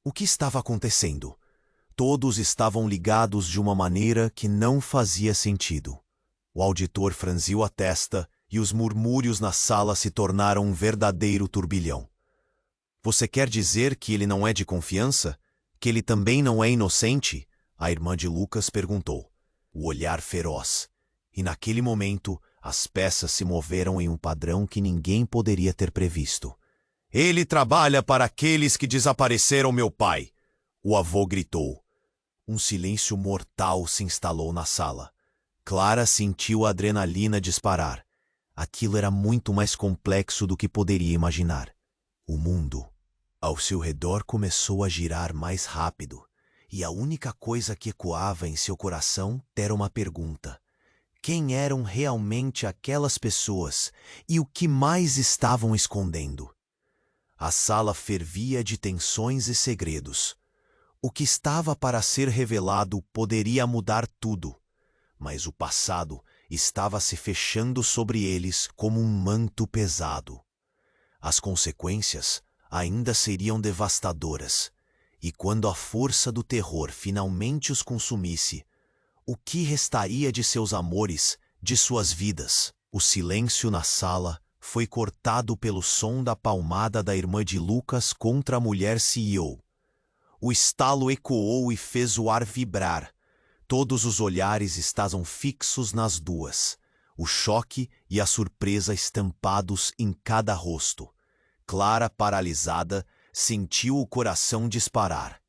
Speaker 1: O que estava acontecendo? Todos estavam ligados de uma maneira que não fazia sentido. O auditor franziu a testa e os murmúrios na sala se tornaram um verdadeiro turbilhão. Você quer dizer que ele não é de confiança? Que ele também não é inocente? A irmã de Lucas perguntou, o olhar feroz. E naquele momento, as peças se moveram em um padrão que ninguém poderia ter previsto. Ele trabalha para aqueles que desapareceram meu pai. O avô gritou. Um silêncio mortal se instalou na sala. Clara sentiu a adrenalina disparar. Aquilo era muito mais complexo do que poderia imaginar. O mundo ao seu redor começou a girar mais rápido, e a única coisa que ecoava em seu coração era uma pergunta. Quem eram realmente aquelas pessoas e o que mais estavam escondendo? A sala fervia de tensões e segredos. O que estava para ser revelado poderia mudar tudo, mas o passado estava se fechando sobre eles como um manto pesado. As consequências ainda seriam devastadoras, e quando a força do terror finalmente os consumisse, o que restaria de seus amores, de suas vidas? O silêncio na sala foi cortado pelo som da palmada da irmã de Lucas contra a mulher CEO. O estalo ecoou e fez o ar vibrar. Todos os olhares estavam fixos nas duas, o choque e a surpresa estampados em cada rosto. Clara, paralisada, sentiu o coração disparar.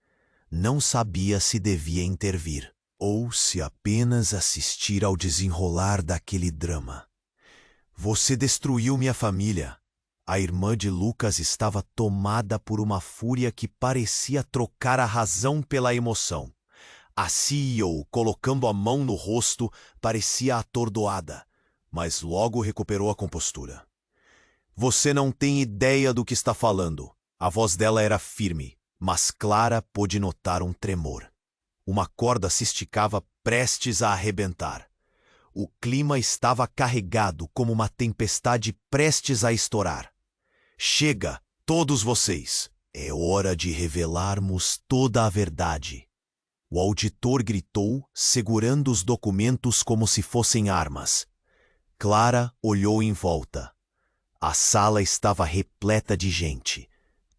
Speaker 1: Não sabia se devia intervir ou se apenas assistir ao desenrolar daquele drama. Você destruiu minha família. A irmã de Lucas estava tomada por uma fúria que parecia trocar a razão pela emoção. A CEO, colocando a mão no rosto, parecia atordoada, mas logo recuperou a compostura. Você não tem ideia do que está falando. A voz dela era firme, mas Clara pôde notar um tremor. Uma corda se esticava prestes a arrebentar. O clima estava carregado como uma tempestade prestes a estourar. Chega, todos vocês! É hora de revelarmos toda a verdade. O auditor gritou, segurando os documentos como se fossem armas. Clara olhou em volta. A sala estava repleta de gente.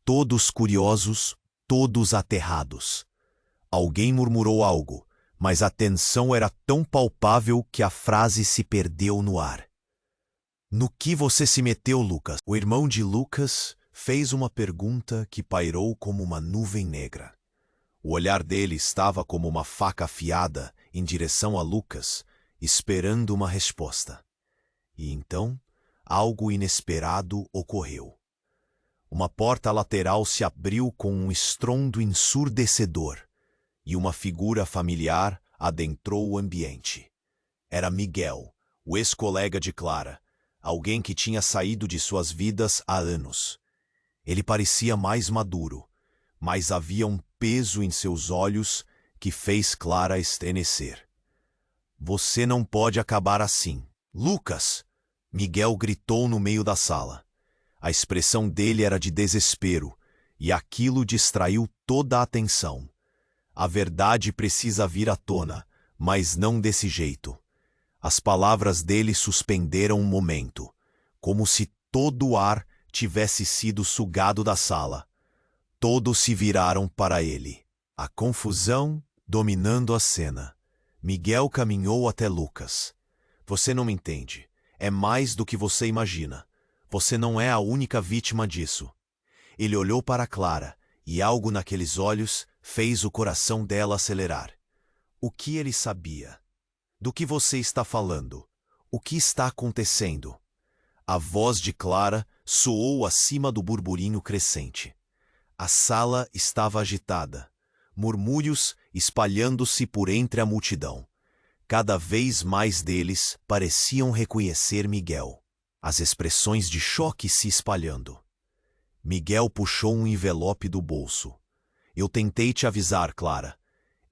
Speaker 1: Todos curiosos, todos aterrados. Alguém murmurou algo, mas a tensão era tão palpável que a frase se perdeu no ar. No que você se meteu, Lucas? O irmão de Lucas fez uma pergunta que pairou como uma nuvem negra. O olhar dele estava como uma faca afiada em direção a Lucas, esperando uma resposta. E então, algo inesperado ocorreu. Uma porta lateral se abriu com um estrondo ensurdecedor, e uma figura familiar adentrou o ambiente. Era Miguel, o ex-colega de Clara, alguém que tinha saído de suas vidas há anos. Ele parecia mais maduro, mas havia um peso em seus olhos que fez Clara estremecer. Você não pode acabar assim. Lucas! Miguel gritou no meio da sala. A expressão dele era de desespero, e aquilo distraiu toda a atenção. A verdade precisa vir à tona, mas não desse jeito. As palavras dele suspenderam um momento, como se todo o ar tivesse sido sugado da sala. Todos se viraram para ele. A confusão dominando a cena. Miguel caminhou até Lucas. Você não me entende. É mais do que você imagina. Você não é a única vítima disso. Ele olhou para Clara, e algo naqueles olhos fez o coração dela acelerar. O que ele sabia? Do que você está falando? O que está acontecendo? A voz de Clara soou acima do burburinho crescente. A sala estava agitada, murmúrios espalhando-se por entre a multidão. Cada vez mais deles pareciam reconhecer Miguel. As expressões de choque se espalhando. Miguel puxou um envelope do bolso. Eu tentei te avisar, Clara.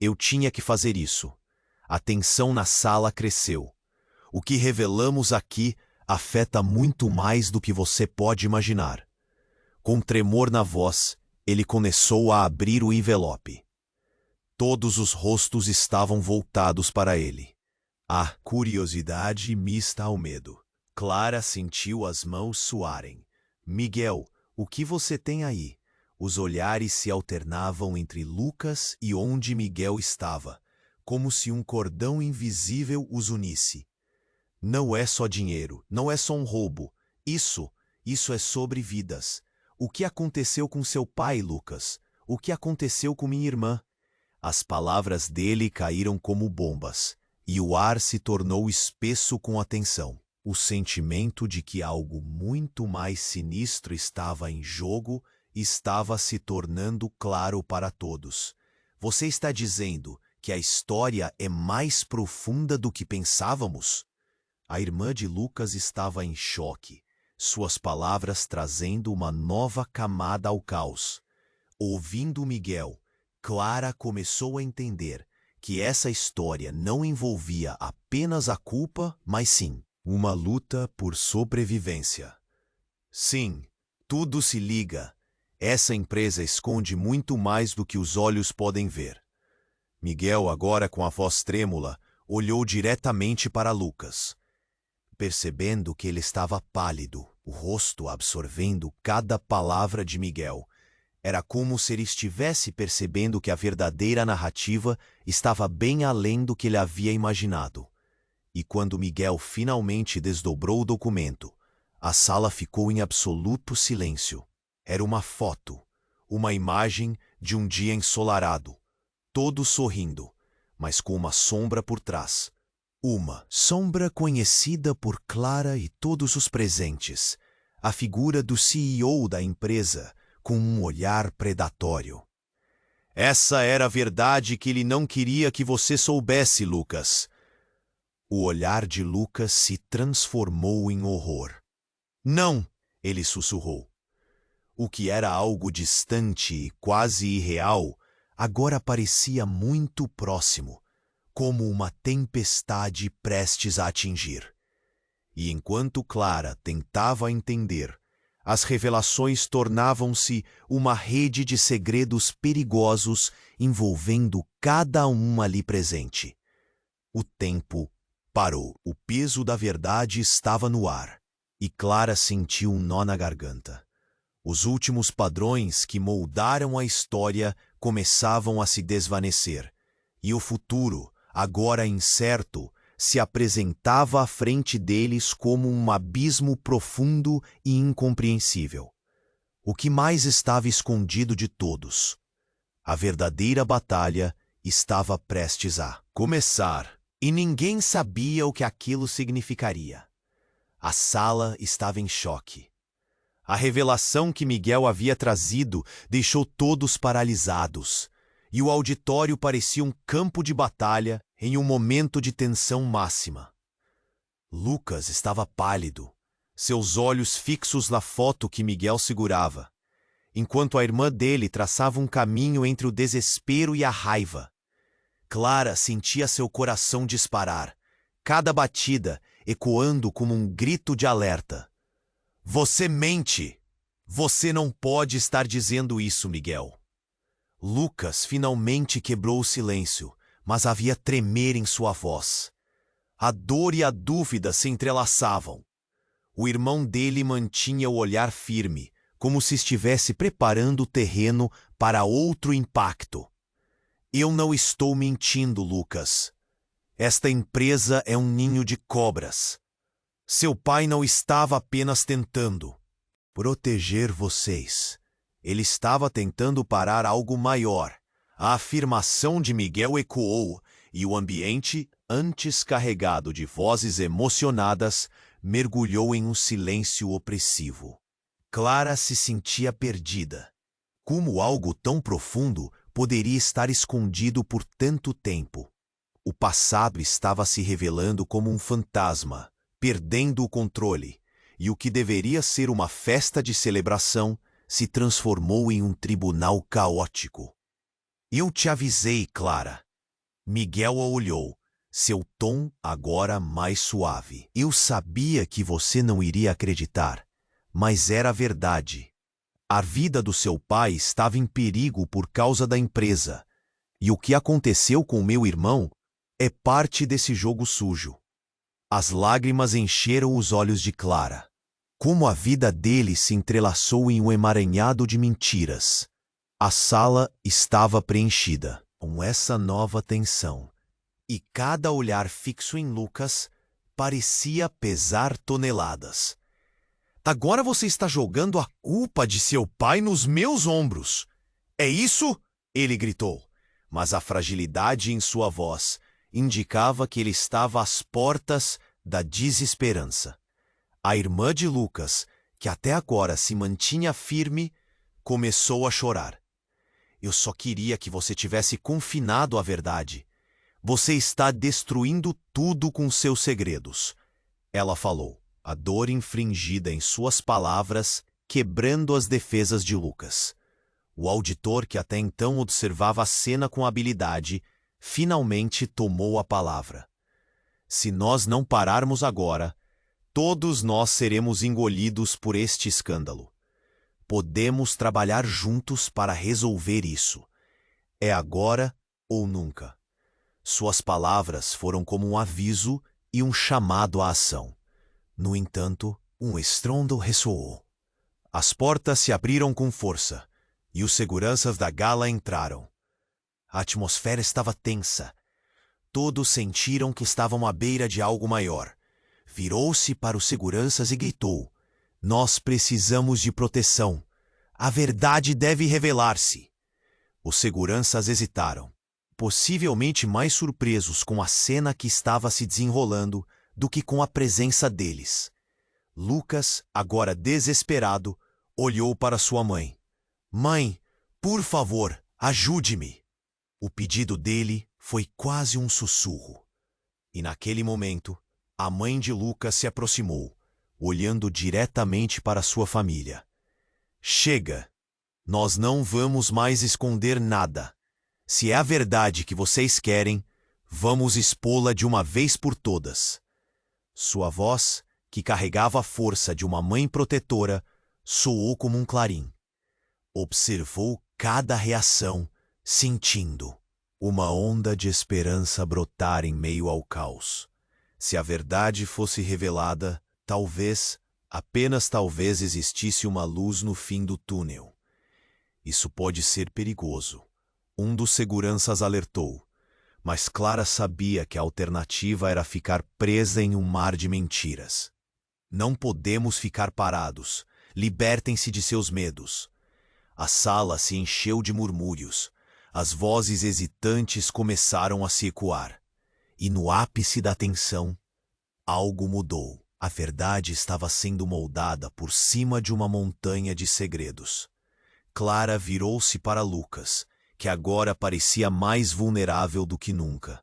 Speaker 1: Eu tinha que fazer isso. A tensão na sala cresceu. O que revelamos aqui afeta muito mais do que você pode imaginar. Com tremor na voz, ele começou a abrir o envelope. Todos os rostos estavam voltados para ele. A curiosidade mista ao medo. Clara sentiu as mãos suarem. Miguel, o que você tem aí? Os olhares se alternavam entre Lucas e onde Miguel estava, como se um cordão invisível os unisse. Não é só dinheiro, não é só um roubo. Isso é sobre vidas. O que aconteceu com seu pai, Lucas? o que aconteceu com minha irmã. As palavras dele caíram como bombas, e o ar se tornou espesso com a tensão. O sentimento de que algo muito mais sinistro estava em jogo estava se tornando claro para todos. Você está dizendo que a história é mais profunda do que pensávamos? A irmã de Lucas estava em choque, suas palavras trazendo uma nova camada ao caos. Ouvindo Miguel, Clara começou a entender que essa história não envolvia apenas a culpa, mas sim uma luta por sobrevivência. Sim, tudo se liga. Essa empresa esconde muito mais do que os olhos podem ver. Miguel, agora com a voz trêmula, olhou diretamente para Lucas. Percebendo que ele estava pálido, o rosto absorvendo cada palavra de Miguel, era como se ele estivesse percebendo que a verdadeira narrativa estava bem além do que ele havia imaginado. E quando Miguel finalmente desdobrou o documento, a sala ficou em absoluto silêncio. Era uma foto, uma imagem de um dia ensolarado, todos sorrindo, mas com uma sombra por trás. Uma sombra conhecida por Clara e todos os presentes, a figura do CEO da empresa, com um olhar predatório. Essa era a verdade que ele não queria que você soubesse, Lucas. O olhar de Lucas se transformou em horror. Não, ele sussurrou. O que era algo distante e quase irreal, agora parecia muito próximo, como uma tempestade prestes a atingir. E enquanto Clara tentava entender, as revelações tornavam-se uma rede de segredos perigosos envolvendo cada um ali presente. O tempo parou. O peso da verdade estava no ar, e Clara sentiu um nó na garganta. Os últimos padrões que moldaram a história começavam a se desvanecer, e o futuro, agora incerto, se apresentava à frente deles como um abismo profundo e incompreensível. O que mais estava escondido de todos? A verdadeira batalha estava prestes a começar, e ninguém sabia o que aquilo significaria. A sala estava em choque. A revelação que Miguel havia trazido deixou todos paralisados, e o auditório parecia um campo de batalha em um momento de tensão máxima. Lucas estava pálido, seus olhos fixos na foto que Miguel segurava, enquanto a irmã dele traçava um caminho entre o desespero e a raiva. Clara sentia seu coração disparar, cada batida ecoando como um grito de alerta. Você mente! Você não pode estar dizendo isso, Miguel. Lucas finalmente quebrou o silêncio, mas havia tremer em sua voz. A dor e a dúvida se entrelaçavam. O irmão dele mantinha o olhar firme, como se estivesse preparando o terreno para outro impacto. Eu não estou mentindo, Lucas. Esta empresa é um ninho de cobras. Seu pai não estava apenas tentando proteger vocês. Ele estava tentando parar algo maior. A afirmação de Miguel ecoou, e o ambiente, antes carregado de vozes emocionadas, mergulhou em um silêncio opressivo. Clara se sentia perdida. Como algo tão profundo poderia estar escondido por tanto tempo? O passado estava se revelando como um fantasma, perdendo o controle, e o que deveria ser uma festa de celebração se transformou em um tribunal caótico. Eu te avisei, Clara. Miguel a olhou, seu tom agora mais suave. Eu sabia que você não iria acreditar, mas era verdade. A vida do seu pai estava em perigo por causa da empresa, e o que aconteceu com meu irmão é parte desse jogo sujo. As lágrimas encheram os olhos de Clara. Como a vida dele se entrelaçou em um emaranhado de mentiras. A sala estava preenchida com essa nova tensão, e cada olhar fixo em Lucas parecia pesar toneladas. Agora você está jogando a culpa de seu pai nos meus ombros. É isso? Ele gritou, mas a fragilidade em sua voz indicava que ele estava às portas da desesperança. A irmã de Lucas, que até agora se mantinha firme, começou a chorar. Eu só queria que você tivesse confinado a verdade. Você está destruindo tudo com seus segredos. Ela falou, a dor infringida em suas palavras, quebrando as defesas de Lucas. O auditor, que até então observava a cena com habilidade, finalmente tomou a palavra. Se nós não pararmos agora, todos nós seremos engolidos por este escândalo. Podemos trabalhar juntos para resolver isso. É agora ou nunca. Suas palavras foram como um aviso e um chamado à ação. No entanto, um estrondo ressoou. As portas se abriram com força e os seguranças da gala entraram. A atmosfera estava tensa. Todos sentiram que estavam à beira de algo maior. Virou-se para os seguranças e gritou: "Nós precisamos de proteção. A verdade deve revelar-se." Os seguranças hesitaram, possivelmente mais surpresos com a cena que estava se desenrolando do que com a presença deles. Lucas, agora desesperado, olhou para sua mãe. "Mãe, por favor, ajude-me." O pedido dele foi quase um sussurro. E naquele momento, a mãe de Lucas se aproximou, olhando diretamente para sua família. "Chega! Nós não vamos mais esconder nada. Se é a verdade que vocês querem, vamos expô-la de uma vez por todas." Sua voz, que carregava a força de uma mãe protetora, soou como um clarim. Observou cada reação, sentindo uma onda de esperança brotar em meio ao caos. Se a verdade fosse revelada, talvez, apenas talvez, existisse uma luz no fim do túnel. "Isso pode ser perigoso", um dos seguranças alertou, mas Clara sabia que a alternativa era ficar presa em um mar de mentiras. "Não podemos ficar parados. Libertem-se de seus medos." A sala se encheu de murmúrios. As vozes hesitantes começaram a se ecoar. E no ápice da tensão, algo mudou. A verdade estava sendo moldada por cima de uma montanha de segredos. Clara virou-se para Lucas, que agora parecia mais vulnerável do que nunca.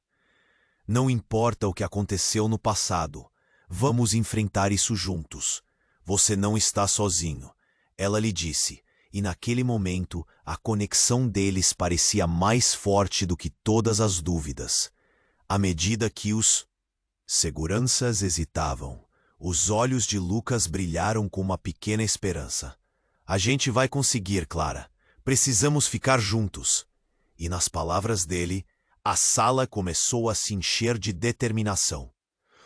Speaker 1: "Não importa o que aconteceu no passado, vamos enfrentar isso juntos. Você não está sozinho", ela lhe disse, e naquele momento a conexão deles parecia mais forte do que todas as dúvidas. À medida que os seguranças hesitavam, os olhos de Lucas brilharam com uma pequena esperança. "A gente vai conseguir, Clara. Precisamos ficar juntos." E nas palavras dele, a sala começou a se encher de determinação.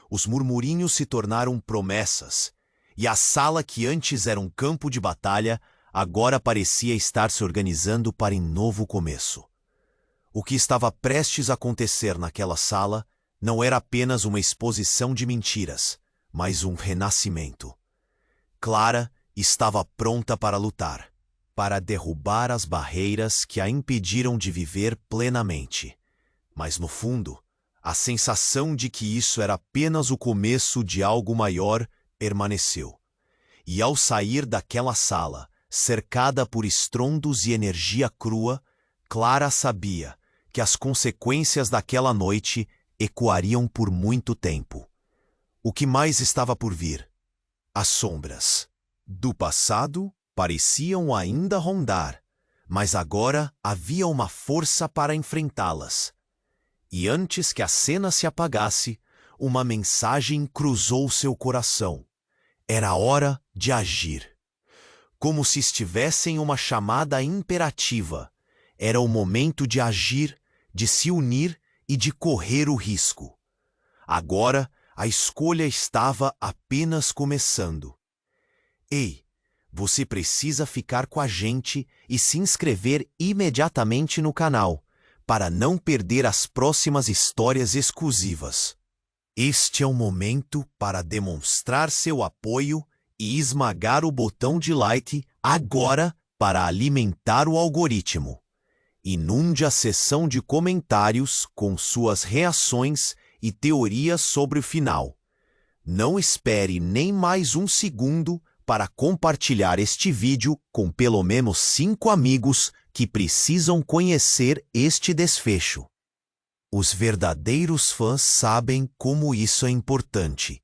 Speaker 1: Os murmurinhos se tornaram promessas, e a sala que antes era um campo de batalha, agora parecia estar se organizando para um novo começo. O que estava prestes a acontecer naquela sala não era apenas uma exposição de mentiras, mas um renascimento. Clara estava pronta para lutar, para derrubar as barreiras que a impediram de viver plenamente. Mas no fundo, a sensação de que isso era apenas o começo de algo maior permaneceu. E ao sair daquela sala, cercada por estrondos e energia crua, Clara sabia que as consequências daquela noite ecoariam por muito tempo. O que mais estava por vir? As sombras do passado pareciam ainda rondar, mas agora havia uma força para enfrentá-las. E antes que a cena se apagasse, uma mensagem cruzou seu coração. Era hora de agir. Como se estivessem uma chamada imperativa. Era o momento de agir, de se unir e de correr o risco. Agora, a escolha estava apenas começando. Ei, você precisa ficar com a gente e se inscrever imediatamente no canal, para não perder as próximas histórias exclusivas. Este é o momento para demonstrar seu apoio e esmagar o botão de like agora para alimentar o algoritmo. Inunde a seção de comentários com suas reações e teorias sobre o final. Não espere nem mais um segundo para compartilhar este vídeo com pelo menos 5 amigos que precisam conhecer este desfecho. Os verdadeiros fãs sabem como isso é importante.